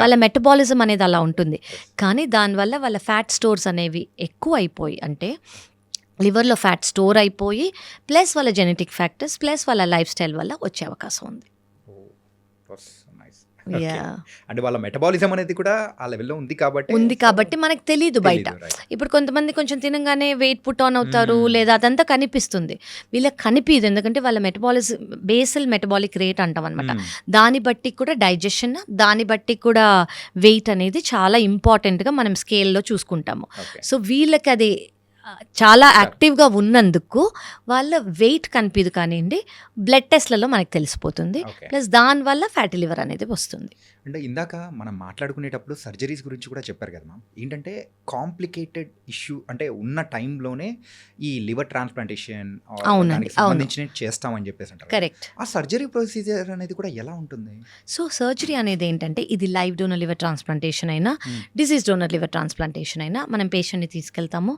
[SPEAKER 3] వాళ్ళ మెటబాలిజం అనేది అలా ఉంటుంది. కానీ దానివల్ల వాళ్ళ ఫ్యాట్ స్టోర్స్ అనేవి ఎక్కువ అయిపోయి, అంటే లివర్లో ఫ్యాట్ స్టోర్ అయిపోయి, ప్లస్ వాళ్ళ జెనెటిక్ ఫ్యాక్టర్స్, ప్లస్ వాళ్ళ లైఫ్ స్టైల్ వల్ల వచ్చే అవకాశం ఉంది.
[SPEAKER 2] అంటే వాళ్ళ మెటబాలిజం అనేది కూడా ఆ లెవెల్లో ఉంది
[SPEAKER 3] కాబట్టి మనకు తెలియదు బయట. ఇప్పుడు కొంతమంది కొంచెం తినగానే వెయిట్ పుట్ ఆన్ అవుతారు, లేదా అదంతా కనిపిస్తుంది. వీళ్ళకి కనిపించదు, ఎందుకంటే వాళ్ళ బేసల్ మెటబాలిక్ రేట్ అంటాం అనమాట. దాన్ని బట్టి కూడా డైజెషన్, దాన్ని బట్టి కూడా వెయిట్ అనేది చాలా ఇంపార్టెంట్గా మనం స్కేల్లో చూసుకుంటాము. సో వీళ్ళకి అది చాలా యాక్టివ్గా ఉన్నందుకు వాళ్ళ వెయిట్ కనిపించదు, కానివ్వండి బ్లడ్ టెస్ట్లలో మనకు తెలిసిపోతుంది. ప్లస్ దానివల్ల ఫ్యాటీ లివర్ అనేది వస్తుంది.
[SPEAKER 2] అంటే ఇందాక మనం మాట్లాడుకునేటప్పుడు సర్జరీస్ గురించి కూడా చెప్పారు కదా మ్యామ్. ఏంటంటే కాంప్లికేటెడ్ ఇష్యూ అంటే ఉన్న టైంలోనే ఈ లివర్ ట్రాన్స్ప్లాంటేషన్ సంబంధించిన చేస్తామని చెప్పేసి అంటారు.
[SPEAKER 3] కరెక్ట్.
[SPEAKER 2] ఆ సర్జరీ ప్రొసీజర్ అనేది కూడా ఎలా ఉంటుంది?
[SPEAKER 3] సో సర్జరీ అనేది ఏంటంటే, ఇది లైవ్ డోనర్ లివర్ ట్రాన్స్ప్లాంటేషన్ అయినా, డిసీజ్ డోనర్ లివర్ ట్రాన్స్ప్లాంటేషన్ అయినా, మనం పేషెంట్ని తీసుకెళ్తాము,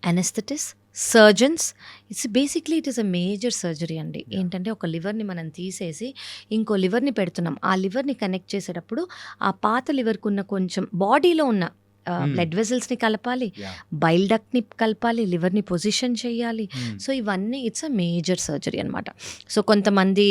[SPEAKER 3] anaesthetist, surgeons. It is a major surgery అండి. ఏంటంటే ఒక లివర్ని మనం తీసేసి ఇంకో లివర్ని పెడుతున్నాం. ఆ లివర్ని కనెక్ట్ చేసేటప్పుడు ఆ పాత లివర్కి ఉన్న కొంచెం బాడీలో ఉన్న బ్లడ్ వెజల్స్ని కలపాలి, బైల్ డక్ట్ని కలపాలి, లివర్ని పొజిషన్ చేయాలి. సో ఇవన్నీ ఇట్స్ అ మేజర్ సర్జరీ అనమాట. సో కొంతమంది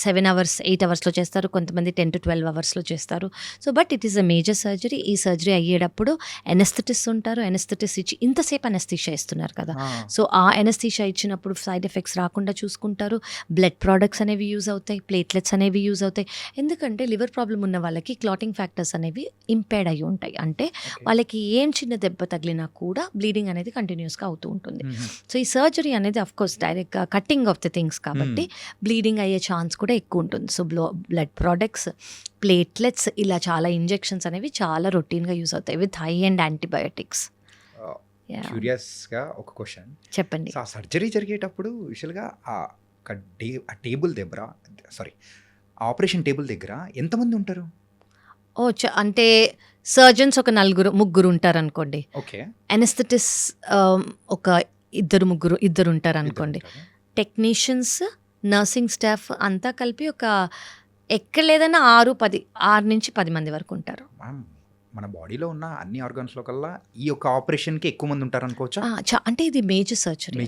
[SPEAKER 3] 7 hours 8 hours చేస్తారు, కొంతమంది 10 to 12 hours చేస్తారు. So but it is a major surgery. ఈ సర్జరీ అయ్యేటప్పుడు ఎనెస్థెటిస్ట్ ఉంటారు. ఎనెస్థెటిస్ట్ ఇచ్చి ఇంతసేపు అనెస్థీషియా ఇస్తున్నారు కదా, సో ఆ అనెస్థీషియా ఇచ్చినప్పుడు సైడ్ ఎఫెక్ట్స్ రాకుండా చూసుకుంటారు. బ్లడ్ ప్రోడక్ట్స్ అనేవి యూజ్ అవుతాయి, ప్లేట్లెట్స్ అనేవి యూజ్ అవుతాయి. ఎందుకంటే లివర్ ప్రాబ్లం ఉన్న వాళ్ళకి క్లాటింగ్ ఫ్యాక్టర్స్ అనేవి ఇంపేర్డ్ అయి ఉంటాయి. అంటే వాళ్ళకి ఏం చిన్న దెబ్బ తగిలినా కూడా బ్లీడింగ్ అనేది కంటిన్యూస్గా అవుతూ ఉంటుంది. సో ఈ సర్జరీ అనేది అఫ్కోర్స్ డైరెక్ట్గా కటింగ్ ఆఫ్ ద థింగ్స్ కాబట్టి బ్లీడింగ్ అయ్యే ఛాన్స్ కూడా ఎక్కువ ఉంటుంది. సో బ్లడ్ ప్రోడక్ట్స్, ప్లేట్లెట్స్, ఇలా చాలా ఇంజెక్షన్స్ అనేవి చాలా రొటీన్గా యూజ్ అవుతాయి విత్ హై అండ్ యాంటీబయోటిక్స్.
[SPEAKER 2] క్యూరియస్గా ఒక క్వశ్చన్
[SPEAKER 3] చెప్పండి.
[SPEAKER 2] ఆ సర్జరీ జరిగేటప్పుడు యూజువల్గా ఆ టేబుల్ దగ్గర ఆపరేషన్ టేబుల్ దగ్గర ఎంతమంది ఉంటారు?
[SPEAKER 3] అంటే సర్జన్స్ ఒక 4-3 ఉంటారు అనుకోండి.
[SPEAKER 2] ఓకే.
[SPEAKER 3] అనెస్థెటిస్ట్ ఒక 2-3 ఉంటారు అనుకోండి. టెక్నీషియన్స్, నర్సింగ్ స్టాఫ్ అంతా కలిపి ఒక ఎక్కడ లేదన్నా 6 నుంచి 10 మంది వరకు ఉంటారు.
[SPEAKER 2] మన బాడీలో ఉన్న అన్ని ఆర్గాన్స్లో కల్లా ఈ యొక్క ఆపరేషన్కి ఎక్కువ మంది ఉంటారు అనుకోవచ్చా?
[SPEAKER 3] అంటే ఇది మేజర్ సర్జరీ,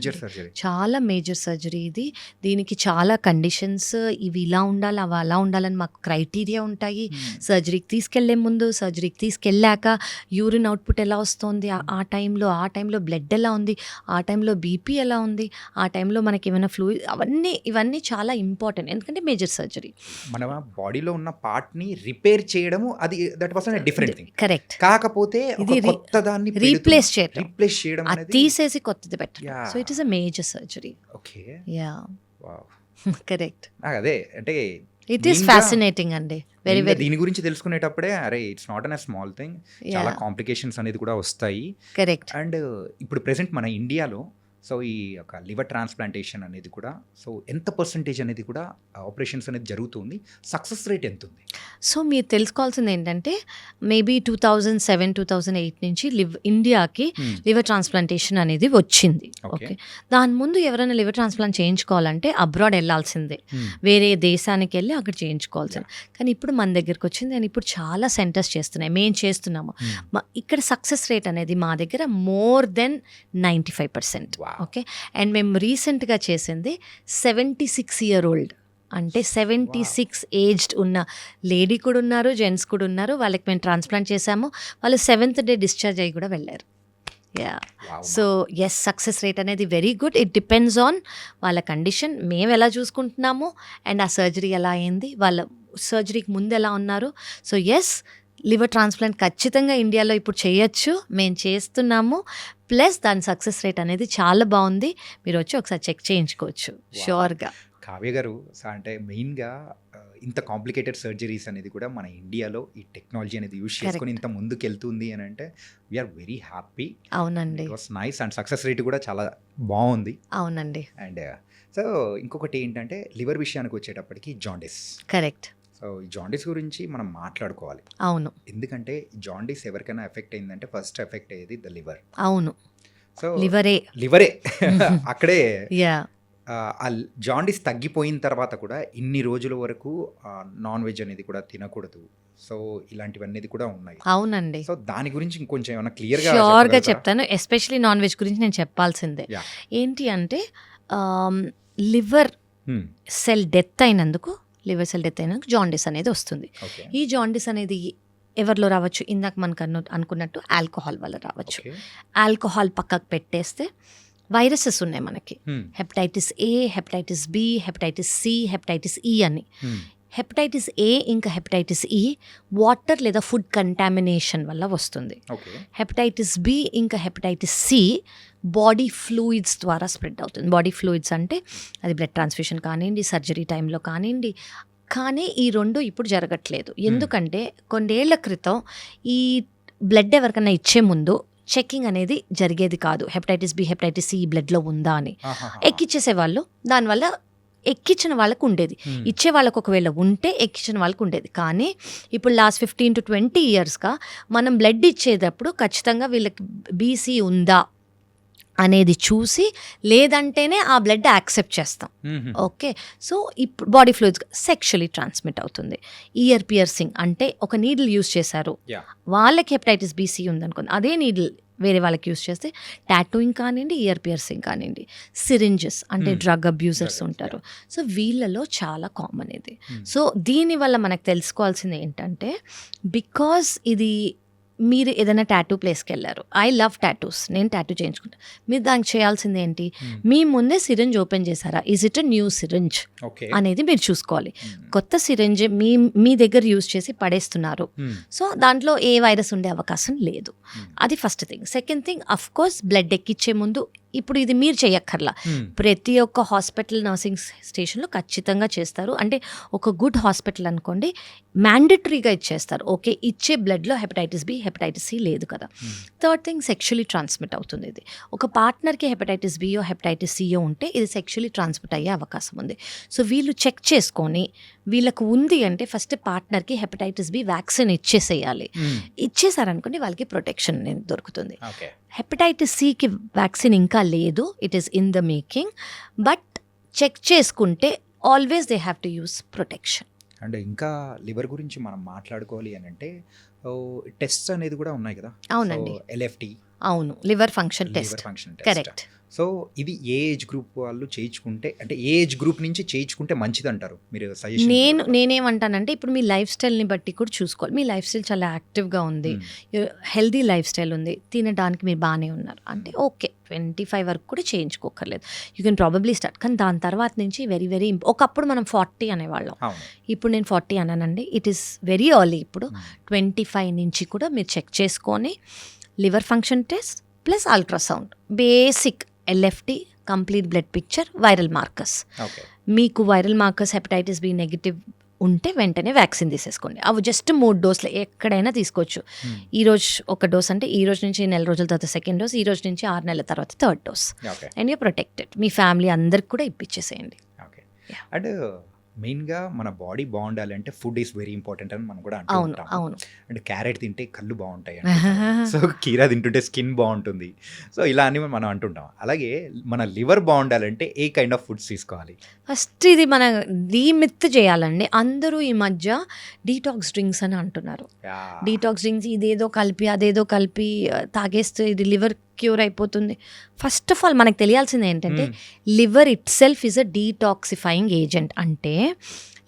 [SPEAKER 3] చాలా మేజర్ సర్జరీ ఇది. దీనికి చాలా కండిషన్స్, ఇవి ఇలా ఉండాలి, అవి అలా ఉండాలని మాకు క్రైటీరియా ఉంటాయి. సర్జరీకి తీసుకెళ్లే ముందు, సర్జరీకి తీసుకెళ్ళాక యూరిన్ అవుట్పుట్ ఎలా వస్తుంది, ఆ టైంలో బ్లడ్ ఎలా ఉంది, ఆ టైంలో బీపీ ఎలా ఉంది, ఆ టైంలో మనకి ఏమైనా ఫ్లూయిడ్, ఇవన్నీ చాలా ఇంపార్టెంట్. ఎందుకంటే మేజర్ సర్జరీ
[SPEAKER 2] మన బాడీలో ఉన్న పార్ట్ని రిపేర్ చేయడము, అది that was a different thing.
[SPEAKER 3] Correct.
[SPEAKER 2] కాకపోతే కొత్త దాన్ని
[SPEAKER 3] రీప్లేస్ చేయడం,
[SPEAKER 2] అనేది
[SPEAKER 3] తీసేసి కొత్తది పెట్టడం. So it is a major surgery.
[SPEAKER 2] Okay.
[SPEAKER 3] Yeah, correct.
[SPEAKER 2] అదే అంటే
[SPEAKER 3] ఇట్ ఈస్
[SPEAKER 2] ఇంకా-
[SPEAKER 3] ఫ్యాసినేటింగ్ అండి. వెరీ
[SPEAKER 2] ఇంకా
[SPEAKER 3] వెరీ
[SPEAKER 2] దీని గురించి తెలుసుకునేటప్పుడే అరే it's not an a small thing, చాలా కాంప్లికేషన్స్ అనేది కూడా వస్తాయి.
[SPEAKER 3] కరెక్ట్.
[SPEAKER 2] అండ్ ఇప్పుడు ప్రెసెంట్ మన ఇండియాలో సో ఈ యొక్క లివర్ ట్రాన్స్ప్లాంటేషన్ అనేది కూడా సో ఎంత పర్సంటేజ్ అనేది కూడా ఆపరేషన్స్ అనేది జరుగుతుంది, సక్సెస్ రేట్ ఎంత ఉంది?
[SPEAKER 3] సో మీరు తెలుసుకోవాల్సింది ఏంటంటే మేబీ 2007, 2008 నుంచి ఇండియాకి లివర్ ట్రాన్స్ప్లాంటేషన్ అనేది వచ్చింది.
[SPEAKER 2] Okay.
[SPEAKER 3] ఓకే, దాని ముందు ఎవరైనా లివర్ ట్రాన్స్ప్లాంట్ చేయించుకోవాలంటే అబ్రాడ్ వెళ్ళాల్సిందే, వేరే దేశానికి వెళ్ళి అక్కడ చేయించుకోవాల్సింది. కానీ ఇప్పుడు మన దగ్గరకు వచ్చింది అండ్ ఇప్పుడు చాలా సెంటర్స్ చేస్తున్నాయి, మేము చేస్తున్నాము. ఇక్కడ సక్సెస్ రేట్ అనేది మా దగ్గర more than 95%.
[SPEAKER 2] Wow.
[SPEAKER 3] Okay, and మేము రీసెంట్గా చేసింది 76 year old, అంటే 76 ఏజ్డ్ ఉన్న లేడీ కూడా ఉన్నారు, జెంట్స్ కూడా ఉన్నారు. వాళ్ళకి మేము ట్రాన్స్ప్లాంట్ చేసాము, వాళ్ళు 7th day డిశ్చార్జ్ అయ్యి కూడా వెళ్ళారు. Yeah,
[SPEAKER 2] Wow.
[SPEAKER 3] So yes, success rate అనేది very good. It depends on వాళ్ళ కండిషన్, మేము ఎలా చూసుకుంటున్నాము అండ్ ఆ సర్జరీ ఎలా అయింది, వాళ్ళ సర్జరీకి ముందు ఎలా ఉన్నారు. సో ఎస్, లివర్ ట్రాన్స్ప్లాంట్ ఖచ్చితంగా ఇండియాలో ఇప్పుడు చేయొచ్చు, మేము చేస్తున్నాము. ప్లస్ దాని సక్సెస్ రేట్ అనేది చాలా బాగుంది. మీరు వచ్చి ఒకసారి చెక్ చేయించుకోవచ్చు షూర్గా.
[SPEAKER 2] కావ్య గారు అంటే మెయిన్గా ఇంత కాంప్లికేటెడ్ సర్జరీస్ అనేది కూడా మన ఇండియాలో ఈ టెక్నాలజీ అనేది యూజ్ చేసుకొని ఇంత ముందుకు వెళ్తుంది అని అంటే వీఆర్ వెరీ హ్యాపీ.
[SPEAKER 3] అవునండి,
[SPEAKER 2] it was nice and success rate కూడా చాలా బాగుంది.
[SPEAKER 3] అవునండి,
[SPEAKER 2] అండ్ సో ఇంకొకటి ఏంటంటే లివర్ విషయానికి వచ్చేటప్పటికి జాండిస్.
[SPEAKER 3] కరెక్ట్.
[SPEAKER 2] సో ఈ జాండిస్ గురించి మనం మాట్లాడుకోవాలి.
[SPEAKER 3] అవును,
[SPEAKER 2] ఎందుకంటే జాండిస్ ఎవరికైనా ఎఫెక్ట్ అయిందంటే ఫస్ట్ ఎఫెక్ట్ అయ్యేది ద లివర్.
[SPEAKER 3] అవును,
[SPEAKER 2] సో
[SPEAKER 3] లివరే
[SPEAKER 2] అక్కడే
[SPEAKER 3] యా.
[SPEAKER 2] ఆ జాండిస్ తగ్గిపోయిన తర్వాత కూడా ఇన్ని రోజుల వరకు నాన్ వెజ్ అనేది కూడా తినకూడదు. సో ఇలాంటివన్నీ కూడా ఉన్నాయి.
[SPEAKER 3] అవునండి,
[SPEAKER 2] సో దాని గురించి ఇంకొంచెం ఏమైనా క్లియర్గా
[SPEAKER 3] షూర్గా చెప్తాను. ఎస్పెషలీ నాన్ వెజ్ గురించి నేను చెప్పాల్సిందే.
[SPEAKER 2] Yeah.
[SPEAKER 3] ఏంటి అంటే లివర్ సెల్ డెత్ అయినందుకు జాండిస్ అనేది వస్తుంది.
[SPEAKER 2] ఓకే
[SPEAKER 3] ఈ జాండిస్ అనేది ఎవరిలో రావచ్చు, ఇందాక మనకు అనుకున్నట్టు ఆల్కహాల్ వల్ల రావచ్చు. ఆల్కహాల్ పక్కకు పెట్టేస్తే వైరసెస్ ఉన్నాయి మనకి, hepatitis A, hepatitis B, hepatitis C, hepatitis E అని. హెపటైటిస్ ఏ ఇంకా హెపటైటిస్ ఈ వాటర్ లేదా ఫుడ్ కంటామినేషన్ వల్ల వస్తుంది.
[SPEAKER 2] ఓకే
[SPEAKER 3] హెపటైటిస్ బి ఇంకా హెపటైటిస్ సి బాడీ ఫ్లూయిడ్స్ ద్వారా స్ప్రెడ్ అవుతుంది. బాడీ ఫ్లూయిడ్స్ అంటే అది బ్లడ్ ట్రాన్స్ఫ్యూషన్ కానివ్వండి, సర్జరీ టైంలో కానివ్వండి. కానీ ఈ రెండు ఇప్పుడు జరగట్లేదు. ఎందుకంటే కొన్నేళ్ల క్రితం ఈ బ్లడ్ ఎవరికైనా ఇచ్చే ముందు చెకింగ్ అనేది జరిగేది కాదు. హెపటైటిస్ బి, హెపటైటిస్ సి బ్లడ్లో ఉందా అని ఎక్కిచ్చేసేవాళ్ళు. దానివల్ల ఎక్కించిన వాళ్ళకు ఉండేది, ఇచ్చే వాళ్ళకు ఒకవేళ ఉంటే ఎక్కించిన వాళ్ళకు ఉండేది. కానీ ఇప్పుడు లాస్ట్ 15 to 20 yearsగా మనం బ్లడ్ ఇచ్చేటప్పుడు ఖచ్చితంగా వీళ్ళకి బీసీ ఉందా అనేది చూసి, లేదంటేనే ఆ బ్లడ్ యాక్సెప్ట్ చేస్తాం. ఓకే, సో ఇప్పుడు బాడీ ఫ్లూయిడ్స్ సెక్షువల్లీ ట్రాన్స్మిట్ అవుతుంది. ఇయర్ పియర్సింగ్ అంటే ఒక నీడిల్ యూజ్ చేశారు, వాళ్ళకి హెపటైటిస్ బీసీ ఉందనుకోండి, అదే నీడిల్ వేరే వాళ్ళకి యూజ్ చేస్తే టాటూయింగ్ కానివ్వండి, ఇయర్ పియర్సింగ్ కానివ్వండి, సిరింజెస్ అంటే డ్రగ్ అబ్యూజర్స్ ఉంటారు. సో వీళ్ళలో చాలా కామన్ ఇది. సో దీనివల్ల మనకు తెలుసుకోవాల్సింది ఏంటంటే, బికాజ్ ఇది మీరు ఏదైనా టాటూ ప్లేస్కి వెళ్ళారు, ఐ లవ్ టాటూస్, నేను టాటూ చేయించుకుంటా, మీరు దానికి చేయాల్సింది ఏంటి, మీ ముందే సిరింజ్ ఓపెన్ చేశారా, is it a new syringe అనేది మీరు చూసుకోవాలి. కొత్త సిరింజ్ మీ దగ్గర యూజ్ చేసి పడేస్తున్నారు, సో దాంట్లో ఏ వైరస్ ఉండే అవకాశం లేదు. అది first thing. Second thing, of course blood ఎక్కిచ్చే ముందు ఇప్పుడు ఇది మీరు చేయక్కర్లా, ప్రతి ఒక్క హాస్పిటల్ నర్సింగ్ స్టేషన్లో ఖచ్చితంగా చేస్తారు. అంటే ఒక గుడ్ హాస్పిటల్ అనుకోండి, మ్యాండేటరీగా ఇచ్చేస్తారు. ఓకే, ఇచ్చే బ్లడ్లో హెపటైటిస్ బి, హెపటైటిస్ సి లేదు కదా. థర్డ్ థింగ్, సెక్షువల్లీ ట్రాన్స్మిట్ అవుతుంది. ఇది ఒక పార్ట్నర్కి హెపటైటిస్ బియో హెపటైటిస్ సియో ఉంటే ఇది సెక్షువల్లీ ట్రాన్స్మిట్ అయ్యే అవకాశం ఉంది. సో వీళ్ళు చెక్ చేసుకొని వీళ్ళకు ఉంది అంటే ఫస్ట్ పార్ట్నర్కి హెపటైటిస్ బి వ్యాక్సిన్ ఇచ్చేసేయాలి. ఇచ్చేసారనుకోండి వాళ్ళకి ప్రొటెక్షన్ అనేది దొరుకుతుంది. హెపటైటిస్ సికి వ్యాక్సిన్ ఇంకా లేదు, it is in the making. But check చేసుకుంటే always they have to use protection.
[SPEAKER 2] And ఇంకా లివర్ గురించి మనం మాట్లాడుకోవాలి అని అంటే టెస్ట్ అనేది కూడా ఉన్నాయి కదా.
[SPEAKER 3] అవునండి,
[SPEAKER 2] LFT.
[SPEAKER 3] అవును, liver function test. Correct.
[SPEAKER 2] So ఇది ఏ ఏజ్ గ్రూప్ వాళ్ళు చేయించుకుంటే, అంటే ఏ ఏజ్ గ్రూప్ నుంచి చేయించుకుంటే మంచిది అంటారు మీరు సజెషన్?
[SPEAKER 3] నేనేమంటానంటే ఇప్పుడు మీ లైఫ్ స్టైల్ని బట్టి కూడా చూసుకోవాలి. మీ లైఫ్ స్టైల్ చాలా యాక్టివ్గా ఉంది, హెల్దీ లైఫ్ స్టైల్ ఉంది, తినడానికి మీరు బాగానే ఉన్నారు అంటే ఓకే, 25 వరకు కూడా చేయించుకోకర్లేదు, యూ కెన్ ప్రాబబ్లీ స్టార్ట్. కానీ దాని తర్వాత నుంచి వెరీ వెరీ ఒకప్పుడు మనం 40 అనేవాళ్ళం, ఇప్పుడు నేను 40 అన్నానండి. It is very early. ఇప్పుడు 25 నుంచి కూడా మీరు చెక్ చేసుకొని liver function test plus ultrasound, basic LFT, complete blood picture, viral markers. మీకు viral markers hepatitis B negative ఉంటే వెంటనే వ్యాక్సిన్ తీసేసుకోండి. అవి జస్ట్ 3 డోసులు ఎక్కడైనా తీసుకోవచ్చు. ఈరోజు ఒక డోస్ అంటే ఈ రోజు నుంచి 4 రోజుల తర్వాత సెకండ్ డోస్, ఈ రోజు నుంచి 6 నెలల తర్వాత third dose.
[SPEAKER 2] Okay.
[SPEAKER 3] And you protected. Me family అందరికి కూడా ఇప్పించేసేయండి.
[SPEAKER 2] ఓకే.
[SPEAKER 3] Yeah.
[SPEAKER 2] అండ్ మెయిన్గా మన బాడీ బాగుండాలంటే ఫుడ్ ఈస్ వెరీ ఇంపార్టెంట్ అని మనం కూడా అంటూ
[SPEAKER 3] అవును,
[SPEAKER 2] ఉంటాం.
[SPEAKER 3] అవును.
[SPEAKER 2] అంటే క్యారెట్ తింటే కళ్ళు బాగుంటాయి అంటుంటారు. సో కీరా తింటుంటే స్కిన్ బాగుంటుంది. సో ఇలా అని మనం అంటుంటాం. అలాగే మన లివర్ బాగుండాలంటే ఏ కైండ్ ఆఫ్ ఫుడ్స్ తీసుకోవాలి?
[SPEAKER 3] ఫస్ట్ ఇది మన డీమిత్ చేయాలండి. అందరూ ఈ మధ్య డీటాక్స్ డ్రింక్స్ అని అంటున్నారు. డీటాక్స్ డ్రింక్స్ ఇదేదో కలిపి అదేదో కలిపి తాగేస్తే ఇది లివర్ క్యూర్ అయిపోతుంది. ఫస్ట్ ఆఫ్ ఆల్ మనకు తెలియాల్సింది ఏంటంటే liver it self is a detoxifying agent. అంటే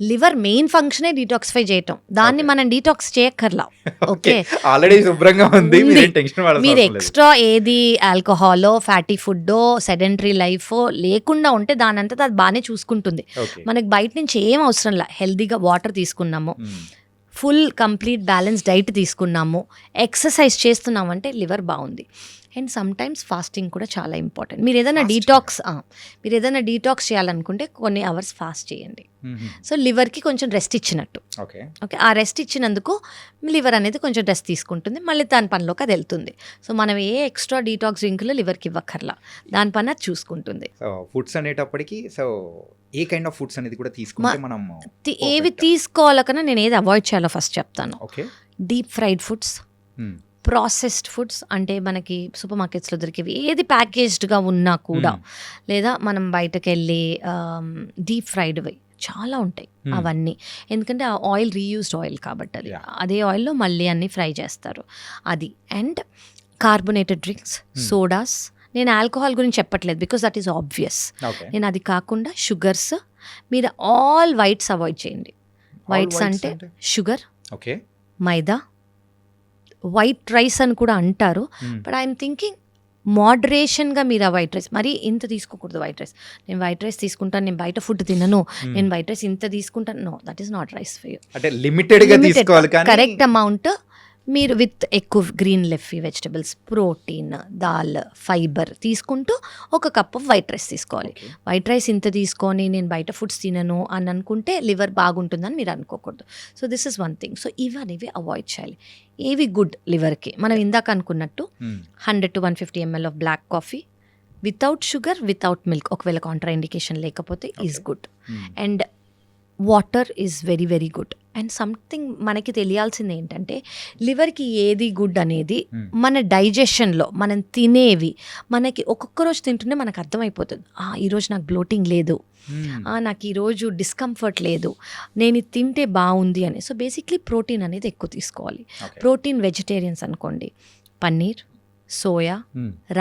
[SPEAKER 3] లివర్ మెయిన్ ఫంక్షనే డీటాక్సిఫై చేయటం. దాన్ని మనం డీటాక్స్ చేయక్కర్లా. ఓకే,
[SPEAKER 2] ఆల్రెడీ శుభ్రంగా ఉంది. మీరేం టెన్షన్ పడాల్సిన
[SPEAKER 3] మీరు
[SPEAKER 2] అవసరం లేదు.
[SPEAKER 3] ఎక్స్ట్రా ఏది ఆల్కహాలో ఫ్యాటీ ఫుడ్డో సెడెంటరీ లైఫో లేకుండా ఉంటే దాని అంతా అది బాగానే చూసుకుంటుంది.
[SPEAKER 2] ఓకే.
[SPEAKER 3] మనకి బయట నుంచి ఏం అవసరం లే. హెల్దీగా వాటర్ తీసుకున్నాము,
[SPEAKER 2] మ్మ్.
[SPEAKER 3] ఫుల్ కంప్లీట్ బ్యాలెన్స్ డైట్ తీసుకున్నాము, ఎక్సర్సైజ్ చేస్తున్నాము అంటే లివర్ బాగుంది. అండ్ సమ్ టైమ్స్ ఫాస్టింగ్ కూడా చాలా ఇంపార్టెంట్. మీరు ఏదైనా డీటాక్స్ చేయాలనుకుంటే కొన్ని అవర్స్ ఫాస్ట్ చేయండి.
[SPEAKER 2] మ్మ్.
[SPEAKER 3] సో లివర్కి కొంచెం రెస్ట్ ఇచ్చినట్టు.
[SPEAKER 2] ఓకే.
[SPEAKER 3] ఓకే, ఆ రెస్ట్ ఇచ్చినందుకు లివర్ అనేది కొంచెం రెస్ట్ తీసుకుంటుంది, మళ్ళీ దాని పనిలోకి అది వెళ్తుంది. సో మనం ఏ ఎక్స్ట్రా డీటాక్స్ డ్రింకులు లివర్కి ఇవ్వక్కర్లా, దాని పని అది చూసుకుంటుంది.
[SPEAKER 2] సో ఫుడ్స్ అనేటప్పటికి so A kind of foods అనేది కూడా తీసుకుంటే మనం
[SPEAKER 3] ఏవి తీసుకోవాలకన్నా నేను ఏది అవాయిడ్ చేయాలో ఫస్ట్ చెప్తాను.
[SPEAKER 2] Okay.
[SPEAKER 3] Deep fried foods, processed foods అంటే మనకి సూపర్ మార్కెట్స్లో దొరికేవి ఏది ప్యాకేజ్డ్గా ఉన్నా కూడా, లేదా మనం బయటకు వెళ్ళి డీప్ ఫ్రైడ్వి చాలా ఉంటాయి అవన్నీ. ఎందుకంటే ఆ ఆయిల్ రీయూస్డ్ ఆయిల్ కాబట్టి అది అదే ఆయిల్లో మళ్ళీ అన్నీ ఫ్రై చేస్తారు అది. And carbonated drinks, sodas. నేను ఆల్కహాల్ గురించి చెప్పట్లేదు because that is obvious.
[SPEAKER 2] Okay.
[SPEAKER 3] నేను అది కాకుండా షుగర్స్, మీరు ఆల్ వైట్స్ అవాయిడ్ చేయండి. వైట్స్ అంటే షుగర్,
[SPEAKER 2] ఓకే,
[SPEAKER 3] మైదా, వైట్ రైస్ అని కూడా అంటారు. బట్ ఐఎమ్ థింకింగ్ మోడరేషన్గా మీరు ఆ వైట్ రైస్ మరీ ఇంత తీసుకోకూడదు. వైట్ రైస్ నేను వైట్ రైస్ తీసుకుంటాను, నేను బయట ఫుడ్ తినను, నేను వైట్ రైస్ ఇంత తీసుకుంటాను, no, that is not rice for you.
[SPEAKER 2] అంటే లిమిటెడ్గా తీసుకోవాలి కానీ
[SPEAKER 3] కరెక్ట్ అమౌంట్ మీరు విత్ ఎక్కువ green leafy vegetables, protein, dal, fibre తీసుకుంటూ ఒక కప్ ఆఫ్ వైట్ రైస్ తీసుకోవాలి. వైట్ రైస్ ఇంత తీసుకొని నేను బయట ఫుడ్స్ తినను అని అనుకుంటే లివర్ బాగుంటుందని మీరు అనుకోకూడదు. So this is one thing. So ఇవనేవి అవాయిడ్ చేయాలి. ఏవి గుడ్ లివర్కి, మనం ఇందాక అనుకున్నట్టు 100 to 150 ml of black coffee without sugar, without milk, ఒకవేళ కాంట్రా ఇండికేషన్ లేకపోతే is good. And water is very very good. And something మనకి తెలియాల్సింది ఏంటంటే లివర్కి ఏది గుడ్ అనేది మన డైజెషన్లో మనం తినేవి మనకి ఒక్కొక్క రోజు తింటుంటే మనకు అర్థమైపోతుంది. ఈరోజు నాకు బ్లోటింగ్ లేదు, నాకు ఈరోజు డిస్కంఫర్ట్ లేదు, నేను ఇది తింటే బాగుంది అని. సో బేసిక్లీ ప్రోటీన్ అనేది ఎక్కువ తీసుకోవాలి. ప్రోటీన్ వెజిటేరియన్స్ అనుకోండి, పన్నీర్, సోయా,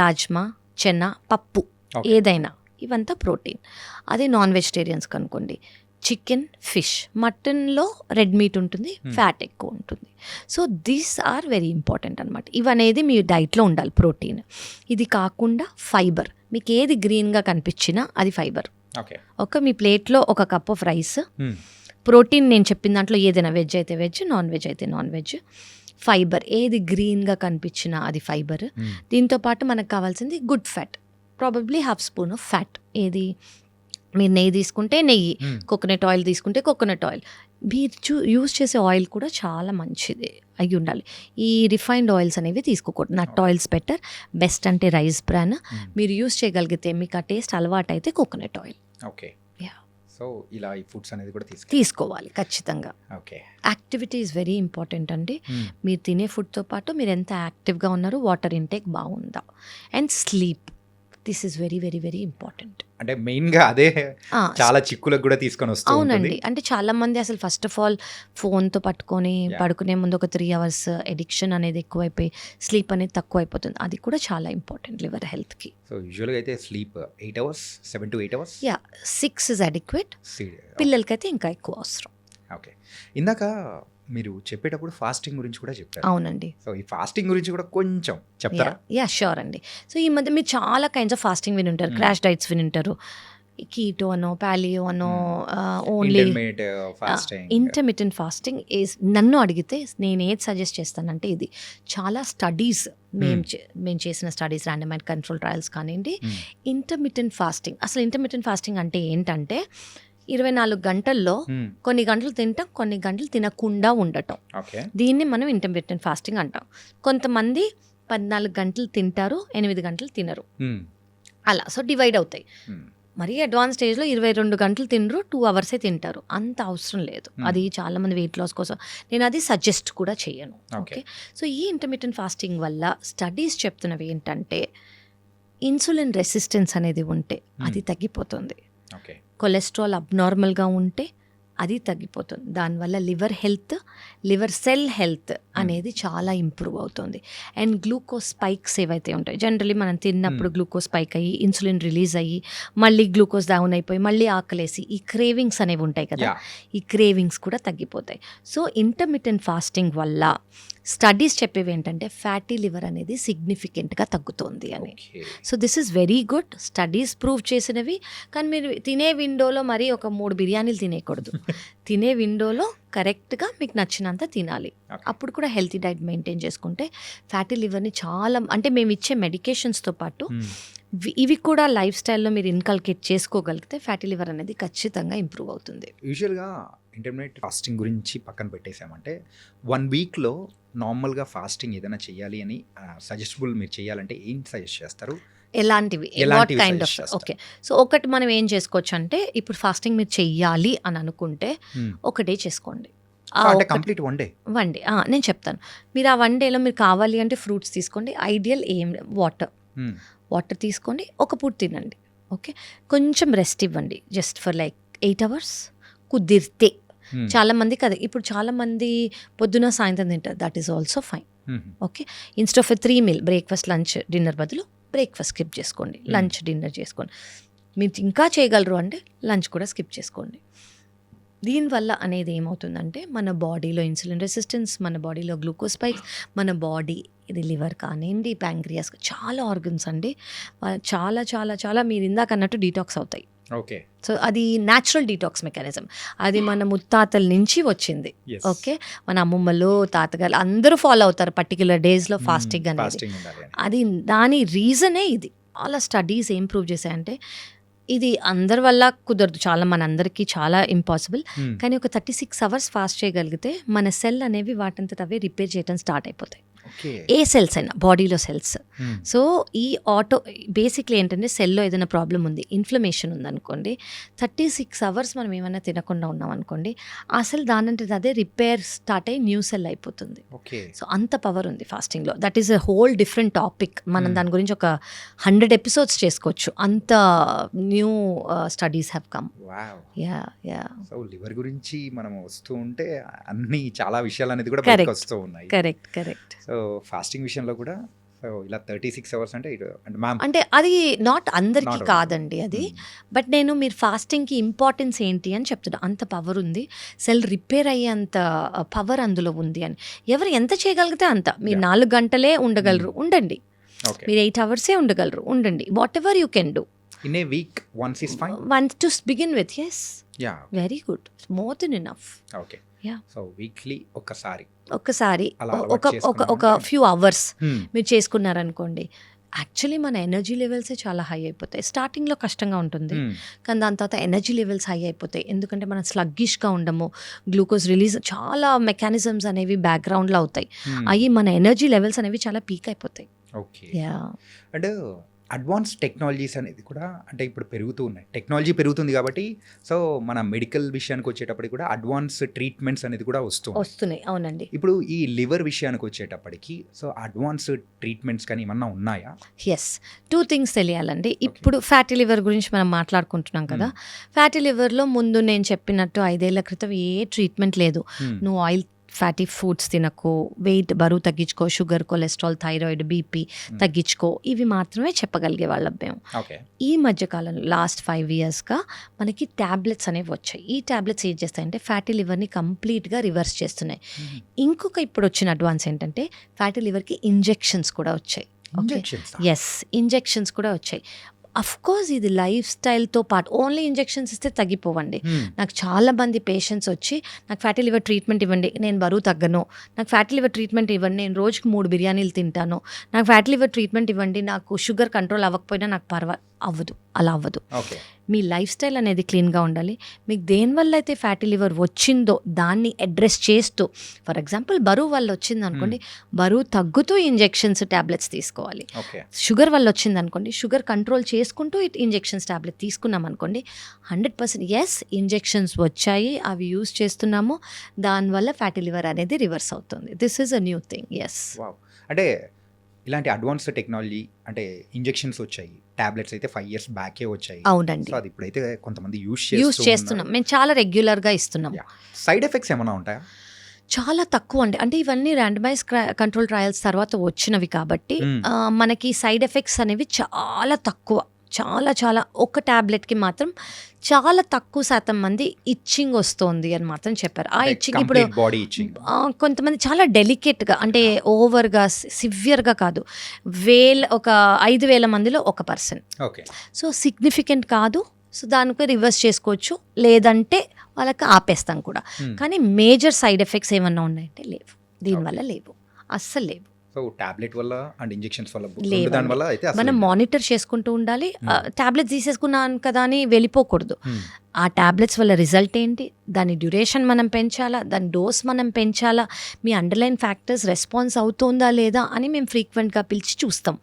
[SPEAKER 3] రాజ్మా, చెన్నా, పప్పు ఏదైనా ఇవంతా ప్రోటీన్. అదే నాన్ వెజిటేరియన్స్కి అనుకోండి, చికెన్, ఫిష్, మటన్లో రెడ్ మీట్ ఉంటుంది, ఫ్యాట్ ఎక్కువ ఉంటుంది. So these are very important అనమాట. ఇవనేది మీ డైట్లో ఉండాలి ప్రోటీన్. ఇది కాకుండా ఫైబర్, మీకు ఏది గ్రీన్గా కనిపించినా అది ఫైబర్. ఒక మీ ప్లేట్లో ఒక కప్ ఆఫ్ రైస్, ప్రోటీన్ నేను చెప్పిన దాంట్లో ఏదైనా వెజ్ అయితే వెజ్, నాన్ వెజ్ అయితే నాన్ వెజ్. ఫైబర్ ఏది గ్రీన్గా కనిపించినా అది ఫైబర్. దీంతోపాటు మనకు కావాల్సింది good fat, probably half spoon of fat. ఏది మీరు నెయ్యి తీసుకుంటే నెయ్యి, కోకోనట్ ఆయిల్ తీసుకుంటే కోకోనట్ ఆయిల్. మీరు యూజ్ చేసే ఆయిల్ కూడా చాలా మంచిది అయి ఉండాలి. ఈ రిఫైన్డ్ ఆయిల్స్ అనేవి తీసుకోకూడదు. నట్ ఆయిల్స్ బెటర్. బెస్ట్ అంటే రైస్ బ్రాన్. మీరు యూజ్ చేయగలిగితే, మీకు ఆ టేస్ట్ అలవాటు అయితే కోకోనట్ ఆయిల్.
[SPEAKER 2] ఓకే. సో ఇలా ఈ ఫుడ్స్ అనేది కూడా
[SPEAKER 3] తీసుకోవాలి ఖచ్చితంగా.
[SPEAKER 2] Okay.
[SPEAKER 3] Activity is very important అండి. మీరు తినే ఫుడ్తో పాటు మీరు ఎంత యాక్టివ్గా ఉన్నారు, వాటర్ ఇంటేక్ బాగుందా, and sleep. This is very very very important.
[SPEAKER 2] అంటే మెయిన్గా అదే చాలా చిక్కులకు కూడా తీసుకొని వస్తుంది.
[SPEAKER 3] అవునండి. అంటే చాలా మంది అసలు ఫస్ట్ ఆఫ్ ఆల్ ఫోన్తో పట్టుకొని పడుకునే ముందు ఒక 3 hours ఎడిక్షన్ అనేది ఎక్కువైపోయి స్లీప్ అనేది తక్కువ అయిపోతుంది. అది కూడా చాలా ఇంపార్టెంట్ లివర్ హెల్త్కి.
[SPEAKER 2] సో యూజువల్గా అయితే sleep 8 hours, 7 to 8 hours.
[SPEAKER 3] 6 is adequate. పిల్లలకైతే ఇంకా ఎక్కువ అవసరం.
[SPEAKER 2] ఓకే. ఇందాక మీరు చెప్పేటప్పుడు ఫాస్టింగ్ గురించి కూడా చెప్పారు.
[SPEAKER 3] అవునండి.
[SPEAKER 2] సో ఈ ఫాస్టింగ్ గురించి కూడా కొంచెం చెప్తారా?
[SPEAKER 3] షూర్ అండి. సో ఈ మధ్య మీరు చాలా కైండ్స్ ఆఫ్ ఫాస్టింగ్ విని ఉంటారు, క్రాష్ డైట్స్ విని ఉంటారు, కీటో అనో, పాలియో అనో, ఓన్లీ ఇంటర్మిటెంట్ ఫాస్టింగ్ ఈజ్. నన్ను అడిగితే నేను ఏది సజెస్ట్ చేస్తానంటే, ఇది చాలా స్టడీస్ మేము చేసిన స్టడీస్, ర్యాండమైజ్డ్ కంట్రోల్ ట్రయల్స్ కానివ్వండి, ఇంటర్మిటెంట్ ఫాస్టింగ్. అసలు ఇంటర్మిటెంట్ ఫాస్టింగ్ అంటే ఏంటంటే, 24 గంటల్లో
[SPEAKER 2] మ్మ్.
[SPEAKER 3] కొన్ని గంటలు తింటాం, కొన్ని గంటలు తినకుండా ఉండటం.
[SPEAKER 2] ఓకే.
[SPEAKER 3] దీన్ని మనం ఇంటర్మిటెంట్ ఫాస్టింగ్ అంటాం. కొంతమంది 14 గంటలు తింటారు, 8 గంటలు తినరు.
[SPEAKER 2] మ్మ్.
[SPEAKER 3] అలా సో డివైడ్ అవుతాయి.
[SPEAKER 2] మ్మ్.
[SPEAKER 3] మరీ అడ్వాన్స్ స్టేజ్లో 22 గంటలు తినరు, 2 అవర్సే తింటారు. అంత అవసరం లేదు. అది చాలామంది వెయిట్ లాస్ కోసం నేను అది సజెస్ట్ కూడా చేయను.
[SPEAKER 2] Okay.
[SPEAKER 3] ఓకే. సో ఈ ఇంటర్మిటెంట్ ఫాస్టింగ్ వల్ల స్టడీస్ చెప్తున్నవి ఏంటంటే ఇన్సులిన్ రెసిస్టెన్స్ అనేది ఉంటే అది తగ్గిపోతుంది.
[SPEAKER 2] ఓకే.
[SPEAKER 3] కొలెస్ట్రాల్ అబ్నార్మల్గా ఉంటే అది తగ్గిపోతుంది. దానివల్ల liver health, liver cell health అనేది చాలా ఇంప్రూవ్ అవుతుంది. అండ్ గ్లూకోజ్ స్పైక్స్ ఏవైతే ఉంటాయి, జనరలీ మనం తిన్నప్పుడు గ్లూకోజ్ స్పైక్ అయ్యి ఇన్సులిన్ రిలీజ్ అయ్యి మళ్ళీ గ్లూకోజ్ డౌన్ అయిపోయి మళ్ళీ ఆకలేసి ఈ క్రేవింగ్స్ అనేవి ఉంటాయి కదా,
[SPEAKER 2] Yeah.
[SPEAKER 3] ఈ క్రేవింగ్స్ కూడా తగ్గిపోతాయి. సో ఇంటర్మిటెంట్ ఫాస్టింగ్ వల్ల స్టడీస్ చెప్పేవి ఏంటంటే ఫ్యాటీ లివర్ అనేది సిగ్నిఫికెంట్గా తగ్గుతుంది అని.
[SPEAKER 2] Okay.
[SPEAKER 3] So this is very good. Studies prove చేసినవి. కానీ మీరు తినే విండోలో మరి ఒక 3 బిర్యానీలు తినేయకూడదు. తినే విండోలో కరెక్ట్గా మీకు నచ్చినంత తినాలి.
[SPEAKER 2] Okay.
[SPEAKER 3] అప్పుడు కూడా హెల్తీ డైట్ మెయింటైన్ చేసుకుంటే ఫ్యాటీ లివర్ని చాలా, అంటే మేము ఇచ్చే మెడికేషన్స్తో పాటు
[SPEAKER 2] మ్మ్.
[SPEAKER 3] ఇవి కూడా లైఫ్ స్టైల్లో మీరు ఇన్కల్కేట్ చేసుకోగలిగితే ఫ్యాటీ లివర్ అనేది ఖచ్చితంగా ఇంప్రూవ్ అవుతుంది.
[SPEAKER 2] యూజువల్గా ఇంటర్మీడియట్ ఫాస్టింగ్ గురించి పక్కన పెట్టేసామంటే 1 వీక్లో నార్మల్గా ఫాస్టింగ్ ఏదైనా చేయాలి అని సజెస్టబుల్ మీరు చేయాలంటే ఏం సజెస్ట్ చేస్తారు?
[SPEAKER 3] ఎలాంటివి వాట్
[SPEAKER 2] ఎలాంటివి
[SPEAKER 3] కైండ్ ఆఫ్?
[SPEAKER 2] suggest చేస్తారు?
[SPEAKER 3] ఓకే. సో ఒకటి మనం ఏం చేసుకోవచ్చు అంటే ఇప్పుడు ఫాస్టింగ్ మీరు చెయ్యాలి అని అనుకుంటే
[SPEAKER 2] మ్మ్.
[SPEAKER 3] ఒక డే చేసుకోండి.
[SPEAKER 2] సో అంటే కంప్లీట్ 1 డే.
[SPEAKER 3] 1 డే నేను చెప్తాను. మీరు ఆ 1 డేలో మీరు కావాలి అంటే ఫ్రూట్స్ తీసుకోండి. ఐడియల్ ఏం వాటర్ తీసుకోండి, ఒక పూట తినండి. ఓకే. కొంచెం రెస్ట్ ఇవ్వండి జస్ట్ ఫర్ లైక్ 8 అవర్స్ కుదిరితే. చాలామంది కదా, ఇప్పుడు చాలామంది పొద్దున సాయంత్రం తింటారు, that is also fine. Okay. Instead of 3 meal breakfast lunch dinner బదులు బ్రేక్ఫాస్ట్ స్కిప్ చేసుకోండి, లంచ్ డిన్నర్ చేసుకోండి. మీరు ఇంకా చేయగలరు అంటే లంచ్ కూడా స్కిప్ చేసుకోండి. దీనివల్ల అనేది ఏమవుతుందంటే మన బాడీలో ఇన్సులిన్ రెసిస్టెన్స్, మన బాడీలో గ్లూకోజ్ స్పైక్స్, మన బాడీ ఇది లివర్ కానివ్వండి, ప్యాంక్రియాస్, చాలా ఆర్గన్స్ అండి చాలా చాలా చాలా మీరు ఇందాక అన్నట్టు డీటాక్స్ అవుతాయి.
[SPEAKER 2] ఓకే.
[SPEAKER 3] సో అది న్యాచురల్ డీటాక్స్ మెకానిజం. అది మన ముత్తాతల నుంచి వచ్చింది.
[SPEAKER 2] Yes.
[SPEAKER 3] ఓకే. మన అమ్మమ్మలు, తాతగారు అందరూ ఫాలో అవుతారు పర్టిక్యులర్ డేస్లో ఫాస్టింగ్ అనేది.
[SPEAKER 2] ఫాస్టింగ్ ఉండాలి అని.
[SPEAKER 3] అది దాని రీజనే ఇది. చాలా స్టడీస్ ఏం ప్రూవ్ చేశాయంటే ఇది అందరి వల్ల కుదరదు, చాలా మనందరికీ చాలా ఇంపాసిబుల్.
[SPEAKER 2] మ్మ్.
[SPEAKER 3] కానీ ఒక 36 అవర్స్ ఫాస్ట్ చేయగలిగితే మన సెల్ అనేవి వాటంతట అవే రిపేర్ చేయడం స్టార్ట్ అయిపోతాయి.
[SPEAKER 2] ఓకే.
[SPEAKER 3] ఏ సెల్స్ అయినా బాడీలో సెల్స్.
[SPEAKER 2] మ్మ్.
[SPEAKER 3] సో ఈ బేసిక్లీ ఏంటంటే సెల్లో ఏదైనా ప్రాబ్లం ఉంది, ఇన్ఫ్లమేషన్ ఉందనుకోండి, 36 అవర్స్ మనం ఏమైనా తినకుండా ఉన్నాం అనుకోండి, ఆ సెల్ దానంటే అదే రిపేర్ స్టార్ట్ అయ్యి న్యూ సెల్ అయిపోతుంది.
[SPEAKER 2] ఓకే.
[SPEAKER 3] సో అంత పవర్ ఉంది ఫాస్టింగ్లో. That is a whole different topic. మనం దాని గురించి ఒక 100 ఎపిసోడ్స్ చేసుకోవచ్చు. అంత new studies have come.
[SPEAKER 2] Wow.
[SPEAKER 3] Yeah yeah
[SPEAKER 2] so liver గురించి మనం వస్తూ ఉంటే అన్ని చాలా విషయాలు అనేది కూడా
[SPEAKER 3] Correct.
[SPEAKER 2] బయటకు వస్తూ ఉన్నాయి.
[SPEAKER 3] కరెక్ట్.
[SPEAKER 2] సో ఫాస్టింగ్ విషయంలో కూడా సో ఇలా 36 అవర్స్ అంటే అంటే మ్యామ్
[SPEAKER 3] అంటే అది నాట్ అందరికీ
[SPEAKER 2] Not all.
[SPEAKER 3] కాదండి అది. బట్ నేను మీరు ఫాస్టింగ్కి ఇంపార్టెన్స్ ఏంటి అని చెప్తున్నా. అంత పవర్ ఉంది, సెల్ రిపేర్ అయ్యేంత పవర్ అందులో ఉంది అని. ఎవరు ఎంత చేయగలిగితే అంత. మీరు 4 గంటలే ఉండగలరు, ఉండండి.
[SPEAKER 2] ఓకే.
[SPEAKER 3] మీరు 8 అవర్సే ఉండగలరు, ఉండండి. Whatever you can do.
[SPEAKER 2] In a week once is fine.
[SPEAKER 3] Once to begin with. Yes,
[SPEAKER 2] yeah.
[SPEAKER 3] Very good, more than enough.
[SPEAKER 2] Okay.
[SPEAKER 3] Yeah.
[SPEAKER 2] So weekly ఒక్కసారి
[SPEAKER 3] ఒక్కసారి
[SPEAKER 2] అలా అలవాటు
[SPEAKER 3] ఒక
[SPEAKER 2] చేసుకున్నామంటే-
[SPEAKER 3] ఫ్యూ అవర్స్ మీరు చేసుకున్నారనుకోండి, యాక్చువల్లీ మన ఎనర్జీ లెవెల్సే చాలా హై అయిపోతాయి. స్టార్టింగ్లో కష్టంగా ఉంటుంది, కానీ దాని తర్వాత ఎనర్జీ లెవెల్స్ హై అయిపోతాయి. ఎందుకంటే మనం స్లగ్గిష్గా ఉండము, గ్లూకోజ్ రిలీజ్ చాలా మెకానిజమ్స్ అనేవి బ్యాక్గ్రౌండ్లో అవుతాయి. అవి మన ఎనర్జీ లెవెల్స్ అనేవి చాలా పీక్ అయిపోతాయి.
[SPEAKER 2] Okay.
[SPEAKER 3] Yeah
[SPEAKER 2] and advance technologies అనేది కూడా అంటే ఇప్పుడు పెరుగుతూ ఉన్నాయి, టెక్నాలజీ పెరుగుతుంది కాబట్టి సో మన మెడికల్ విషయానికి వచ్చేటప్పటికి కూడా అడ్వాన్స్ ట్రీట్మెంట్స్ అనేది కూడా వస్తుంది.
[SPEAKER 3] వస్తున్నాయి. అవునండి.
[SPEAKER 2] ఇప్పుడు ఈ లివర్ విషయానికి వచ్చేటప్పటికి సో అడ్వాన్స్ ట్రీట్మెంట్స్ కానీ ఏమన్నా ఉన్నాయా?
[SPEAKER 3] ఎస్, 2 థింగ్స్ తెలియాలండి. ఇప్పుడు ఫ్యాటీ లివర్ గురించి మనం మాట్లాడుకుంటున్నాం కదా. ఫ్యాటీ లివర్లో ముందు నేను చెప్పినట్టు 5 ఏళ్ల క్రితం ఏ ట్రీట్మెంట్ లేదు. నువ్వు ఆయిల్ ఫ్యాటీ ఫుడ్స్ తినకు, వెయిట్ బరువు తగ్గించుకో, షుగర్, కొలెస్ట్రాల్, థైరాయిడ్, బీపీ తగ్గించుకో, ఇవి మాత్రమే చెప్పగలిగే వాళ్ళం మేము.
[SPEAKER 2] ఓకే.
[SPEAKER 3] ఈ మధ్యకాలంలో లాస్ట్ 5 ఇయర్స్గా మనకి ట్యాబ్లెట్స్ అనేవి వచ్చాయి. ఈ ట్యాబ్లెట్స్ ఏం చేస్తాయంటే ఫ్యాటీ లివర్ని కంప్లీట్గా రివర్స్ చేస్తున్నాయి. ఇంకొక ఇప్పుడు వచ్చిన అడ్వాన్స్ ఏంటంటే ఫ్యాటీ లివర్కి ఇంజెక్షన్స్ కూడా వచ్చాయి. ఎస్, ఇంజెక్షన్స్ కూడా వచ్చాయి. అఫ్ కోర్స్ ఇది లైఫ్ స్టైల్తో పాటు ఓన్లీ ఇంజెక్షన్స్ ఇస్తే తగ్గిపోవండి. నాకు చాలా మంది పేషెంట్స్ వచ్చి నాకు ఫ్యాటీ లివర్ ట్రీట్మెంట్ ఇవ్వండి, నేను బరువు తగ్గను, నాకు ఫ్యాటీ లివర్ ట్రీట్మెంట్ ఇవ్వండి, నేను రోజుకి 3 బిర్యానీలు తింటాను, నాకు ఫ్యాటీ లివర్ ట్రీట్మెంట్ ఇవ్వండి, నాకు షుగర్ కంట్రోల్ అవ్వకపోయినా నాకు అవ్వదు, అలా అవ్వదు.
[SPEAKER 2] ఓకే.
[SPEAKER 3] మీ లైఫ్ స్టైల్ అనేది క్లీన్గా ఉండాలి. మీకు దేనివల్ల అయితే ఫ్యాటీ లివర్ వచ్చిందో దాన్ని అడ్రస్ చేస్తూ, ఫర్ ఎగ్జాంపుల్ బరువు వల్ల వచ్చింది అనుకోండి, బరువు తగ్గుతూ ఇంజెక్షన్స్ ట్యాబ్లెట్స్ తీసుకోవాలి.
[SPEAKER 2] ఓకే.
[SPEAKER 3] షుగర్ వల్ల వచ్చింది అనుకోండి, షుగర్ కంట్రోల్ చేసుకుంటూ ఇంజెక్షన్స్ ట్యాబ్లెట్ తీసుకున్నాం అనుకోండి, 100% ఎస్ ఇంజెక్షన్స్ వచ్చాయి, అవి యూస్ చేస్తున్నాము, దానివల్ల ఫ్యాటీ లివర్ అనేది రివర్స్ అవుతుంది. This is a new thing. Yes.
[SPEAKER 2] Wow. అంటే ఇలాంటి అడ్వాన్స్డ్ టెక్నాలజీ అంటే ఇంజెక్షన్స్ వచ్చాయి, టాబ్లెట్స్ అయితే 5 years బ్యాకే వచ్చాయి.
[SPEAKER 3] అవునండి,
[SPEAKER 2] సో అది ఇప్పుడైతే కొంతమంది
[SPEAKER 3] యూస్
[SPEAKER 2] యూస్
[SPEAKER 3] చేస్తున్నాం. మేము చాలా రెగ్యులర్గా ఇస్తున్నాం.
[SPEAKER 2] సైడ్ ఎఫెక్ట్స్ ఏమైనా ఉంటాయా?
[SPEAKER 3] చాలా తక్కువ అండి. అంటే ఇవన్నీ ర్యాండమైజ్ కంట్రోల్ ట్రయల్స్ తర్వాత వచ్చినవి కాబట్టి మనకి సైడ్ ఎఫెక్ట్స్ అనేవి చాలా తక్కువ. చాలా చాలా ఒక ట్యాబ్లెట్కి మాత్రం చాలా తక్కువ శాతం మంది ఇచ్చింగ్ వస్తుంది అని మాత్రం చెప్పారు. ఆ ఇచ్చింగ్ ఇప్పుడు
[SPEAKER 2] బాడీ ఇచ్చింగ్
[SPEAKER 3] కొంతమంది చాలా డెలికేట్గా, అంటే ఓవర్గా సివియర్గా కాదు, ఒక 5,000 మందిలో 1%.
[SPEAKER 2] ఓకే.
[SPEAKER 3] సో సిగ్నిఫికెంట్ కాదు. సో దానికి రివర్స్ చేసుకోవచ్చు, లేదంటే వాళ్ళకి ఆపేస్తాం కూడా. కానీ మేజర్ సైడ్ ఎఫెక్ట్స్ ఏమన్నా ఉన్నాయంటే లేవు, దీనివల్ల లేవు, అస్సలు లేవు.
[SPEAKER 2] సో టాబ్లెట్ వల్ల అండ్ ఇంజెక్షన్స్ వల్ల
[SPEAKER 3] లేవండి.
[SPEAKER 2] దాని వల్ల అయితే
[SPEAKER 3] మనం మానిటర్ చేసుకుంటూ ఉండాలి. టాబ్లెట్స్ తీసేసుకున్నాను కదా అని వెళ్ళిపోకూడదు. ఆ టాబ్లెట్స్ వల్ల రిజల్ట్ ఏంటి, దాని డ్యూరేషన్ మనం పెంచాలా, దాని డోస్ మనం పెంచాలా, మీ అండర్లైన్ ఫ్యాక్టర్స్ రెస్పాన్స్ అవుతుందా లేదా అని మేము ఫ్రీక్వెంట్గా పిలిచి చూస్తాం.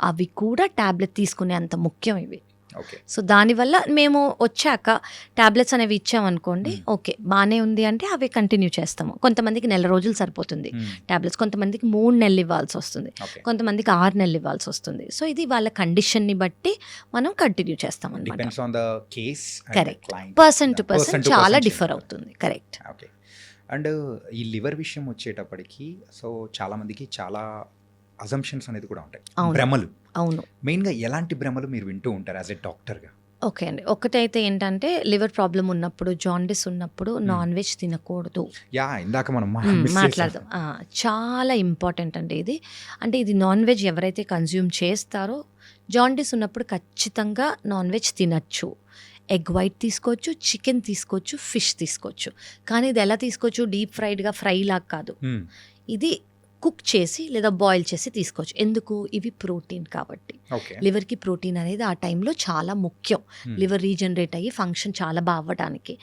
[SPEAKER 3] అవి కూడా టాబ్లెట్ తీసుకునే అంత ముఖ్యం ఇవి.
[SPEAKER 2] ఓకే.
[SPEAKER 3] సో దానివల్ల మేము వచ్చాక ట్యాబ్లెట్స్ అనేవి ఇచ్చామనుకోండి, ఓకే బాగానే ఉంది అంటే అవి కంటిన్యూ చేస్తాము. కొంతమందికి 1 రోజులు సరిపోతుంది ట్యాబ్లెట్స్, కొంతమందికి 3 నెలలు ఇవ్వాల్సి వస్తుంది, కొంతమందికి 6 నెలలు ఇవ్వాల్సి వస్తుంది. సో ఇది వాళ్ళ కండిషన్ని బట్టి మనం కంటిన్యూ చేస్తాం అనమాట. కరెక్ట్. పర్సన్ టు పర్సన్ చాలా డిఫర్ అవుతుంది. కరెక్ట్.
[SPEAKER 2] ఓకే. అండ్ ఈ లివర్ విషయం వచ్చేటప్పటికి సో చాలా మందికి చాలా అజంప్షన్స్ అనేది కూడా ఉంటాయి, భ్రమలు.
[SPEAKER 3] అవును.
[SPEAKER 2] మెయిన్గా ఎలాంటి భ్రమలు మీరు వింటూ ఉంటారు యాజ్ ఎ డాక్టర్గా?
[SPEAKER 3] ఓకే అండి. ఒకటైతే ఏంటంటే లివర్ ప్రాబ్లం ఉన్నప్పుడు, జాండిస్ ఉన్నప్పుడు నాన్ వెజ్ తినకూడదు.
[SPEAKER 2] ఇందాక మనం
[SPEAKER 3] మాట్లాడదాం. చాలా ఇంపార్టెంట్ అండి ఇది. అంటే ఇది నాన్ వెజ్ ఎవరైతే కన్జ్యూమ్ చేస్తారో జాండిస్ ఉన్నప్పుడు ఖచ్చితంగా నాన్ వెజ్ తినచ్చు. ఎగ్ వైట్ తీసుకోవచ్చు, చికెన్ తీసుకోవచ్చు, ఫిష్ తీసుకోవచ్చు. కానీ ఇది ఎలా తీసుకోవచ్చు, డీప్ ఫ్రైడ్గా ఫ్రై లాగా కాదు, ఇది కుక్ చేసి లేదా బాయిల్ చేసి తీసుకోవచ్చు. ఎందుకు, ఇవి ప్రోటీన్ కాబట్టి. లివర్కి ప్రోటీన్ అనేది ఆ టైంలో చాలా ముఖ్యం, లివర్ రీజనరేట్ అయ్యి ఫంక్షన్ చాలా బాగా అవ్వడానికి.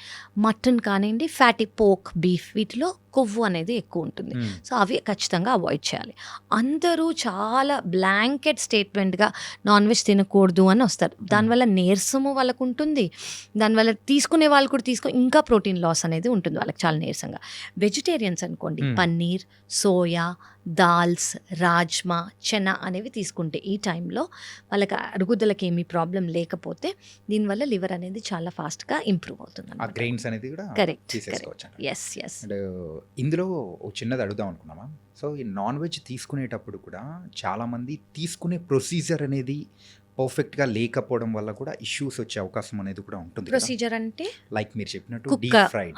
[SPEAKER 3] మటన్ కానివ్వండి, ఫ్యాటీ పోక్, బీఫ్, వీటిలో కొవ్వు అనేది ఎక్కువ ఉంటుంది. సో అవి ఖచ్చితంగా అవాయిడ్ చేయాలి. అందరూ చాలా బ్లాంకెట్ స్టేట్మెంట్గా నాన్ వెజ్ తినకూడదు అని వస్తారు. దానివల్ల నీరసము వాళ్ళకు ఉంటుంది, దానివల్ల తీసుకునే వాళ్ళు కూడా ఇంకా ప్రోటీన్ లాస్ అనేది ఉంటుంది వాళ్ళకి చాలా నీరసంగా. వెజిటేరియన్స్ అనుకోండి, పన్నీర్, సోయా, దాల్స్, రాజ్మా, చెనా అనేవి తీసుకుంటే ఈ టైంలో వాళ్ళకి అరుగుదలకి ఏమీ ప్రాబ్లం లేకపోతే దీనివల్ల లివర్ అనేది చాలా ఫాస్ట్గా ఇంప్రూవ్ అవుతుంది. కరెక్ట్. Yes yes.
[SPEAKER 2] ఇందులో చిన్నది అడుగుదాం అనుకున్నామా. సో ఈ నాన్ వెజ్ తీసుకునేటప్పుడు కూడా చాలామంది తీసుకునే ప్రొసీజర్ అనేది పర్ఫెక్ట్గా లేకపోవడం వల్ల కూడా ఇష్యూస్ వచ్చే అవకాశం అనేది కూడా ఉంటుంది.
[SPEAKER 3] ప్రొసీజర్ అంటే
[SPEAKER 2] లైక్ మీరు చెప్పినట్టు డీప్ ఫ్రైడ్.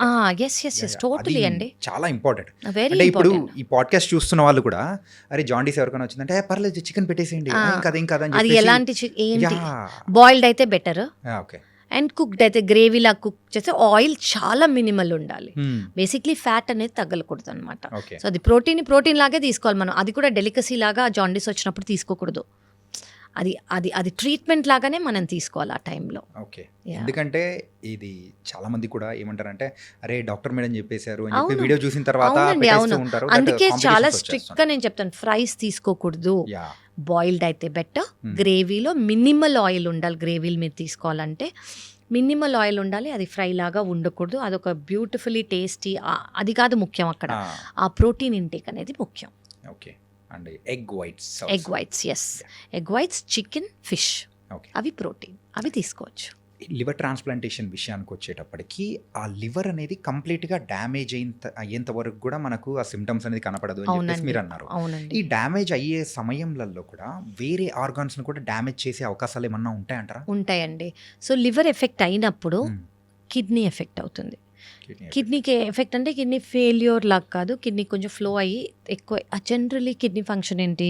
[SPEAKER 3] ఎస్ టోటలీ అండి,
[SPEAKER 2] చాలా ఇంపార్టెంట్.
[SPEAKER 3] వెరీ
[SPEAKER 2] అంటే ఇప్పుడు
[SPEAKER 3] ఇంపార్టెంట్.
[SPEAKER 2] ఈ పాడ్కాస్ట్ చూస్తున్న వాళ్ళు కూడా అరే జాండీస్ ఎవరికైనా వచ్చిందంటే పర్లేదు చికెన్ పెట్టేసేయండి, ఏం కదా
[SPEAKER 3] అది ఎలాంటి ఏంటి, బాయిల్డ్ అయితే బెటర్.
[SPEAKER 2] ఓకే.
[SPEAKER 3] అండ్ కుక్డ్ అయితే గ్రేవీలా కుక్ చేస్తే ఆయిల్ చాలా మినిమల్ ఉండాలి. బేసిక్లీ ఫ్యాట్ అనేది తగ్గకూడదు అనమాట. సో అది ప్రోటీన్ లాగే తీసుకోవాలి మనం. అది కూడా డెలికసీ లాగా జాండీస్ వచ్చినప్పుడు తీసుకోకూడదు. అది అది అది ట్రీట్మెంట్ లాగానే మనం తీసుకోవాలి ఆ టైంలో.
[SPEAKER 2] ఓకే. ఎందుకంటే ఇది చాలా మంది కూడా ఏమంటారంటే అరే డాక్టర్ మేడం చెప్పేశారు అని చెప్పి వీడియో చూసిన తర్వాత పెట్టేస్తూ ఉంటారు.
[SPEAKER 3] అందుకే చాలా స్ట్రిక్ట్ గా నేను చెప్తాను, ఫ్రైస్ తీసుకోకూడదు, బాయిల్డ్ అయితే బెటర్. గ్రేవీలో మినిమల్ ఆయిల్ ఉండాలి. గ్రేవీలు మీరు తీసుకోవాలంటే మినిమల్ ఆయిల్ ఉండాలి, అది ఫ్రై లాగా ఉండకూడదు. అదొక బ్యూటిఫుల్లీ టేస్టీ, అది కాదు ముఖ్యం అక్కడ, ఆ ప్రోటీన్ ఇంటేక్ అనేది ముఖ్యం.
[SPEAKER 2] Okay. And egg whites,
[SPEAKER 3] yes, egg whites, chicken, fish, అవి ప్రోటీన్, అవి తీసుకోవచ్చు.
[SPEAKER 2] లివర్ ట్రాన్స్ప్లాంటేషన్ విషయానికి వచ్చేటప్పటికి ఆ లివర్ అనేది కంప్లీట్గా డ్యామేజ్ అయ్యేంత వరకు కూడా మనకు ఆ సిమ్టమ్స్ అనేది కనపడదు అని చెప్పేసి మీరు అన్నారు. ఈ డ్యామేజ్ అయ్యే సమయంలో కూడా వేరే ఆర్గాన్స్ను కూడా డ్యామేజ్ చేసే అవకాశాలు ఏమన్నా ఉంటాయంటారా?
[SPEAKER 3] ఉంటాయండి. సో లివర్ ఎఫెక్ట్ అయినప్పుడు కిడ్నీ ఎఫెక్ట్ అవుతుంది. కిడ్నీకి ఎఫెక్ట్ అంటే కిడ్నీ ఫెయిల్యూర్ లాగా కాదు, కిడ్నీ కొంచెం ఫ్లో అయ్యి ఎక్కువ. జనరలీ కిడ్నీ ఫంక్షన్ ఏంటి,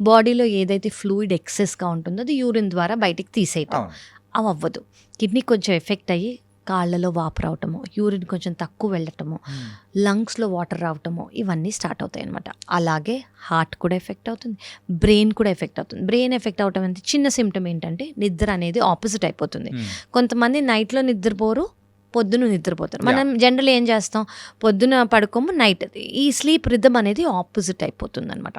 [SPEAKER 3] బాడీలో ఏదైతే ఫ్లూయిడ్ ఎక్సెస్గా ఉంటుందో అది యూరిన్ ద్వారా బయటికి తీసేయటం, అవి అవ్వదు. కిడ్నీ కొంచెం ఎఫెక్ట్ అయ్యి కాళ్ళలో వాపు రావటము, యూరిన్ కొంచెం తక్కువ వెళ్ళటము, లంగ్స్లో వాటర్ రావటము, ఇవన్నీ స్టార్ట్ అవుతాయి అనమాట. అలాగే హార్ట్ కూడా ఎఫెక్ట్ అవుతుంది, బ్రెయిన్ కూడా ఎఫెక్ట్ అవుతుంది. బ్రెయిన్ ఎఫెక్ట్ అవటం అంటే చిన్న సిమ్టమ్ ఏంటంటే నిద్ర అనేది ఆపోజిట్ అయిపోతుంది. కొంతమంది నైట్లో నిద్రపోరు, పొద్దున నిద్రపోతారు. మనం జనరల్ ఏం చేస్తాం, పొద్దున పడుకోము, నైట్ ఈ స్లీప్ రిథమ్ అనేది ఆపోజిట్ అయిపోతుంది అనమాట.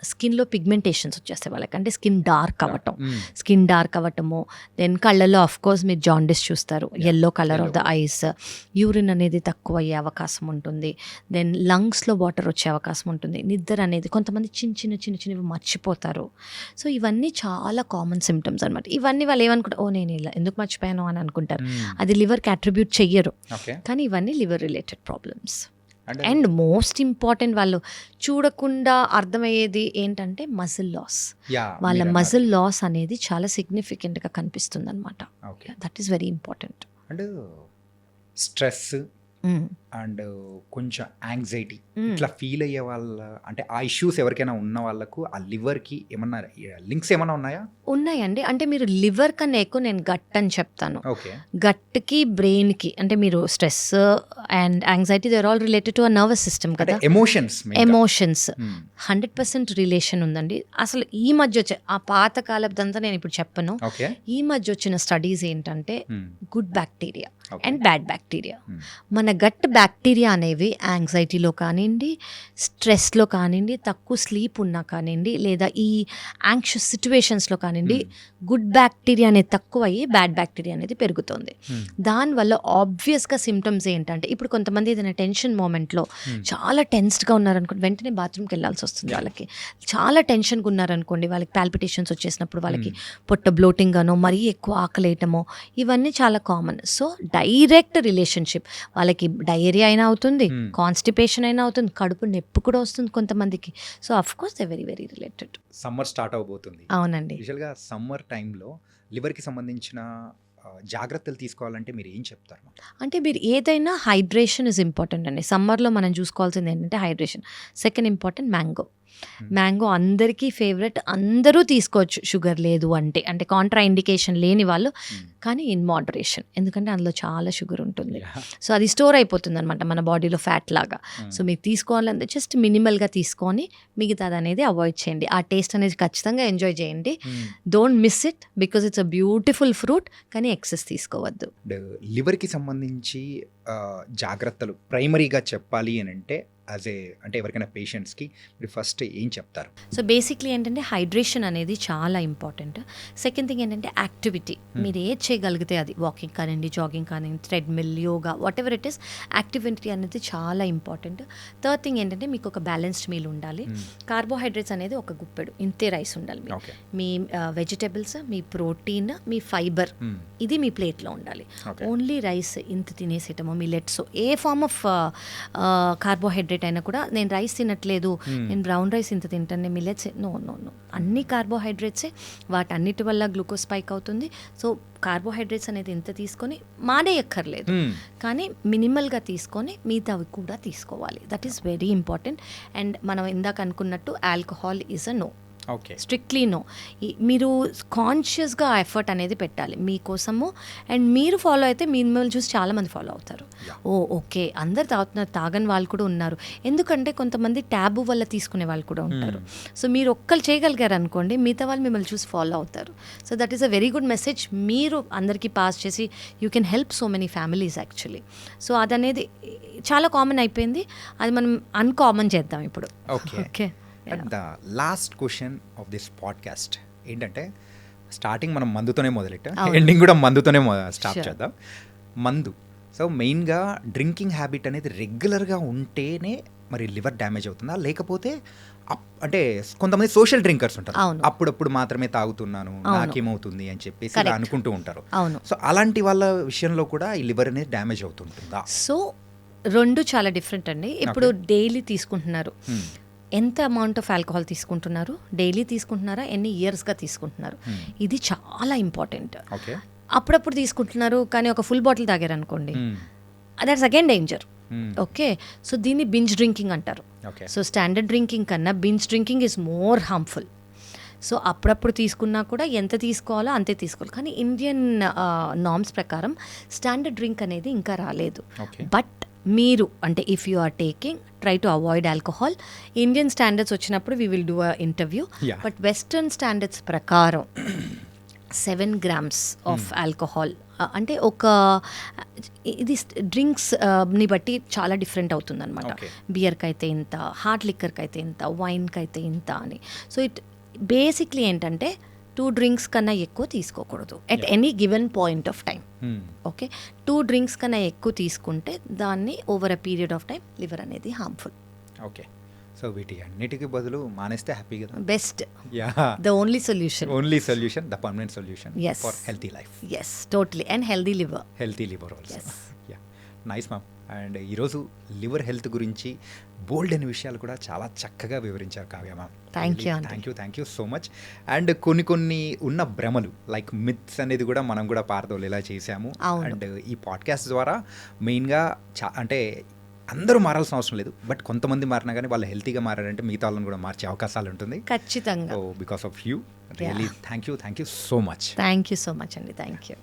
[SPEAKER 3] స్కిన్లో పిగ్మెంటేషన్స్ వచ్చేస్తాయి వాళ్ళకి, అంటే స్కిన్ డార్క్ అవ్వటము. దెన్ కళ్ళల్లో ఆఫ్ కోర్స్ మీరు జాండిస్ చూస్తారు, yellow colour of the ice, urine అనేది తక్కువ అయ్యే అవకాశం ఉంటుంది. దెన్ లంగ్స్లో వాటర్ వచ్చే అవకాశం ఉంటుంది. నిద్ర అనేది కొంతమంది చిన్నవి మర్చిపోతారు. సో ఇవన్నీ చాలా కామన్ సిమ్టమ్స్ అనమాట. ఇవన్నీ వాళ్ళు ఏమనుకుంటారు, ఓ నేను ఇలా ఎందుకు మర్చిపోయాను అని అనుకుంటారు. అది లివర్కి అట్రిబ్యూట్ చెయ్యరు, కానీ ఇవన్నీ liver related problems. And most important వాళ్ళు చూడకుండా అర్థమయ్యేది ఏంటంటే మజిల్ లాస్. వాళ్ళ మజిల్ లాస్ అనేది చాలా సిగ్నిఫికెంట్గా కనిపిస్తుంది అనమాట. That is very important.
[SPEAKER 2] And stress and కొంచెం యాంగ్జైటీ ఇట్లా ఫీల్ అయ్యే వాళ్ళ, అంటే ఆ ఇష్యూస్ ఎవరికైనా ఉన్న వాళ్ళకు ఆ లివర్కి ఏమన్నా లింక్స్ ఏమైనా ఉన్నాయా?
[SPEAKER 3] ఉన్నాయండి. అంటే మీరు లివర్ కన్నా ఎక్కువ నేను గట్ అని చెప్తాను.
[SPEAKER 2] ఓకే,
[SPEAKER 3] గట్కి బ్రెయిన్కి, అంటే మీరు stress and anxiety they are all related to a nervous system కదా. ఎమోషన్స్ 100% రిలేషన్ ఉందండి. అసలు ఈ మధ్య వచ్చే ఆ పాత కాలదంతా నేను ఇప్పుడు చెప్పను. ఈ మధ్య వచ్చిన స్టడీస్ ఏంటంటే good bacteria and bad bacteria. మన గట్ బ్యాక్టీరియా అనేవి యాంగ్జైటీలో కానివ్వండి, స్ట్రెస్లో కానివ్వండి, తక్కువ స్లీప్ ఉన్నా కానివ్వండి, లేదా ఈ యాంగ్షియస్ సిచ్యువేషన్స్లో కానివ్వండి, గుడ్ బ్యాక్టీరియా అనేది తక్కువ అయ్యి బ్యాడ్ బ్యాక్టీరియా అనేది పెరుగుతుంది. దానివల్ల ఆబ్వియస్గా సిమ్టమ్స్ ఏంటంటే, ఇప్పుడు కొంతమంది ఏదైనా టెన్షన్ మూమెంట్లో చాలా టెన్స్డ్గా ఉన్నారనుకోండి, వెంటనే బాత్రూమ్కి వెళ్ళాల్సి వస్తుంది. వాళ్ళకి చాలా టెన్షన్గా ఉన్నారనుకోండి, వాళ్ళకి పాల్పిటేషన్స్ వచ్చేసినప్పుడు వాళ్ళకి పొట్ట బ్లోటింగ్ అనో, మరీ ఎక్కువ ఆకలేయటమో, ఇవన్నీ చాలా కామన్. సో డైరెక్ట్ రిలేషన్షిప్, వాళ్ళకి డయేరియా అయినా అవుతుంది, కాన్స్టిపేషన్ అయినా అవుతుంది, కడుపు నొప్పి కూడా వస్తుంది కొంతమందికి. So of course they very very related.
[SPEAKER 2] Summer start అవబోతుంది.
[SPEAKER 3] అవునండి.
[SPEAKER 2] యూజువల్గా సమ్మర్ టైంలో లివర్కి సంబంధించిన జాగ్రత్తలు తీసుకోవాలంటే మీరు ఏం చెప్తారు?
[SPEAKER 3] అంటే మీరు ఏదైనా హైడ్రేషన్ ఇస్ ఇంపార్టెంట్ అండి. సమ్మర్లో మనం చూసుకోవాల్సింది ఏంటంటే హైడ్రేషన్. సెకండ్ ఇంపార్టెంట్ మ్యాంగో అందరికీ ఫేవరెట్, అందరూ తీసుకోవచ్చు షుగర్ లేదు అంటే, అంటే కాంట్రా ఇండికేషన్ లేని వాళ్ళు, కానీ ఇన్ మోడరేషన్, ఎందుకంటే అందులో చాలా షుగర్ ఉంటుంది. సో అది స్టోర్ అయిపోతుంది అనమాట మన బాడీలో ఫ్యాట్ లాగా. సో మీరు తీసుకోవాలంటే జస్ట్ మినిమల్గా తీసుకొని మిగతాది అనేది అవాయిడ్ చేయండి. ఆ టేస్ట్ అనేది ఖచ్చితంగా ఎంజాయ్ చేయండి. Don't miss it because it's a beautiful fruit, కానీ ఎక్సెస్ తీసుకోవద్దు.
[SPEAKER 2] లివర్కి సంబంధించి జాగ్రత్తలు ప్రైమరీగా చెప్పాలి అని అంటే అంటే ఎవరికైనా పేషెంట్స్కి మీరు ఫస్ట్ ఏం చెప్తారు?
[SPEAKER 3] సో బేసిక్లీ ఏంటంటే హైడ్రేషన్ అనేది చాలా ఇంపార్టెంట్. సెకండ్ థింగ్ ఏంటంటే యాక్టివిటీ, మీరు ఏది చేయగలిగితే అది, వాకింగ్ కానివ్వండి, జాగింగ్ కానివ్వండి, treadmill, yoga, what ever it is, activity అనేది చాలా ఇంపార్టెంట్. థర్డ్ థింగ్ ఏంటంటే మీకు ఒక బ్యాలెన్స్డ్ మీల్ ఉండాలి. కార్బోహైడ్రేట్స్ అనేది ఒక గుప్పెడు ఇంతే రైస్ ఉండాలి. మీ వెజిటబుల్స్, మీ ప్రోటీన్, మీ ఫైబర్, ఇది మీ ప్లేట్లో ఉండాలి. ఓన్లీ రైస్ ఇంత తినేసేయటము, మిల్లెట్స్, ఏ ఫార్మ్ ఆఫ్ కార్బోహైడ్రేట్ అయినా కూడా, నేను రైస్ తినట్లేదు, నేను బ్రౌన్ రైస్ ఇంత తింటాను, మిల్లెట్స్, నో, అన్ని కార్బోహైడ్రేట్సే. వాటన్నిటి వల్ల గ్లూకోజ్ స్పైక్ అవుతుంది. సో కార్బోహైడ్రేట్స్ అనేది ఇంత తీసుకొని మానేయక్కర్లేదు, కానీ మినిమల్గా తీసుకొని మిగతావి కూడా తీసుకోవాలి. That is very important. And మనం ఇందాక అనుకున్నట్టు alcohol is a no, strictly no. మీరు కాన్షియస్గా ఆ ఎఫర్ట్ అనేది పెట్టాలి మీకోసము. అండ్ మీరు ఫాలో అయితే మిమ్మల్ని చూసి చాలామంది ఫాలో అవుతారు. ఓకే అందరు తాగుతున్నారు, తాగని వాళ్ళు కూడా ఉన్నారు. ఎందుకంటే కొంతమంది ట్యాబు వల్ల తీసుకునే వాళ్ళు కూడా ఉంటారు. సో మీరు ఒక్కరు చేయగలిగారు అనుకోండి, మిగతా వాళ్ళు మిమ్మల్ని చూసి ఫాలో అవుతారు. So that is a very good message మీరు అందరికీ పాస్ చేసి you can help so many families actually. So అదనేది చాలా కామన్ అయిపోయింది, అది మనం అన్కామన్ చేద్దాం ఇప్పుడు.
[SPEAKER 2] Okay. And the last question of this podcast ఏంటంటే, స్టార్టింగ్ మనం మందుతోనే మొదలెట్టాం, ఎండింగ్ కూడా మందుతోనే స్టార్ట్ చేద్దాం. మందు, సో మెయిన్గా డ్రింకింగ్ హ్యాబిట్ అనేది రెగ్యులర్గా ఉంటేనే మరి లివర్ డ్యామేజ్ అవుతుందా, లేకపోతే అంటే కొంతమంది సోషల్ డ్రింకర్స్ ఉంటారు, అప్పుడప్పుడు మాత్రమే తాగుతున్నాను నాకేమవుతుంది అని చెప్పేసి అనుకుంటూ ఉంటారు. సో అలాంటి వాళ్ళ విషయంలో కూడా ఈ లివర్ అనేది డ్యామేజ్ అవుతుంటుందా?
[SPEAKER 3] సో రెండు చాలా డిఫరెంట్ అండి. ఇప్పుడు డైలీ తీసుకుంటున్నారు, ఎంత అమౌంట్ ఆఫ్ ఆల్కహాల్ తీసుకుంటున్నారు, డైలీ తీసుకుంటున్నారా, ఎన్ని ఇయర్స్గా తీసుకుంటున్నారు, ఇది చాలా ఇంపార్టెంట్. అప్పుడప్పుడు తీసుకుంటున్నారు కానీ ఒక ఫుల్ బాటిల్ తాగారు అనుకోండి, that's again danger. Okay, so దీన్ని బింజ్ డ్రింకింగ్ అంటారు. సో స్టాండర్డ్ డ్రింకింగ్ కన్నా binge drinking is more harmful. So అప్పుడప్పుడు తీసుకున్నా కూడా ఎంత తీసుకోవాలో అంతే తీసుకోవాలి. కానీ ఇండియన్ నార్మ్స్ ప్రకారం స్టాండర్డ్ డ్రింక్ అనేది ఇంకా రాలేదు.
[SPEAKER 2] ఓకే.
[SPEAKER 3] బట్ మీరు అంటే if you are taking try to avoid alcohol. Indian standards వచ్చినప్పుడు we will do a interview.
[SPEAKER 2] Yeah.
[SPEAKER 3] But western standards ప్రకారం 7 grams ఆఫ్ ఆల్కహాల్ అంటే ఒక ఇది డ్రింక్స్ ని బట్టి చాలా డిఫరెంట్ అవుతుంది అనమాట.
[SPEAKER 2] Okay.
[SPEAKER 3] బియర్కి అయితే ఇంత, హార్డ్ లిక్కర్కి అయితే ఇంత, వైన్కి అయితే ఇంత అని. సో ఇట్ బేసిక్లీ ఏంటంటే 2 drinks కన్నా ఎక్కువ తీసుకోకూడదు at any given point of time. Okay, 2 drinks కన్నా ఎక్కువ తీసుకుంటే దాన్ని over a period of time liver అనేది హార్మ్ఫుల్.
[SPEAKER 2] ఓకే. సో వీటి అన్నిటికీ బదులు మానేస్తే హ్యాపీ కదా.
[SPEAKER 3] Best,
[SPEAKER 2] yeah,
[SPEAKER 3] the only solution.
[SPEAKER 2] Only solution, the permanent solution
[SPEAKER 3] Yes.
[SPEAKER 2] For healthy life,
[SPEAKER 3] yes, totally. And healthy liver.
[SPEAKER 2] Healthy liver also.
[SPEAKER 3] Yes.
[SPEAKER 2] Yeah, nice ma'am. And ఈరోజు లివర్ హెల్త్ గురించి బోల్డ్ అనే విషయాలు కూడా చాలా చక్కగా వివరించారు Kavya ma'am.
[SPEAKER 3] Thank you, aunty.
[SPEAKER 2] Thank you so much. And కొన్ని ఉన్న భ్రమలు లైక్ మిత్స్ అనేది కూడా మనం కూడా పారదోలేలా చేశాము.
[SPEAKER 3] అవును.
[SPEAKER 2] అండ్ ఈ పాడ్కాస్ట్ ద్వారా మెయిన్గా అంటే అందరూ మారాల్సిన అవసరం లేదు, బట్ కొంతమంది మారినా కానీ వాళ్ళు హెల్తీగా మారారంటే మిగతా వాళ్ళని కూడా మార్చే అవకాశాలు ఉంటుంది.
[SPEAKER 3] ఖచ్చితంగా.
[SPEAKER 2] So because of you really thank you so much.
[SPEAKER 3] Thank you so much అండి. Thank you.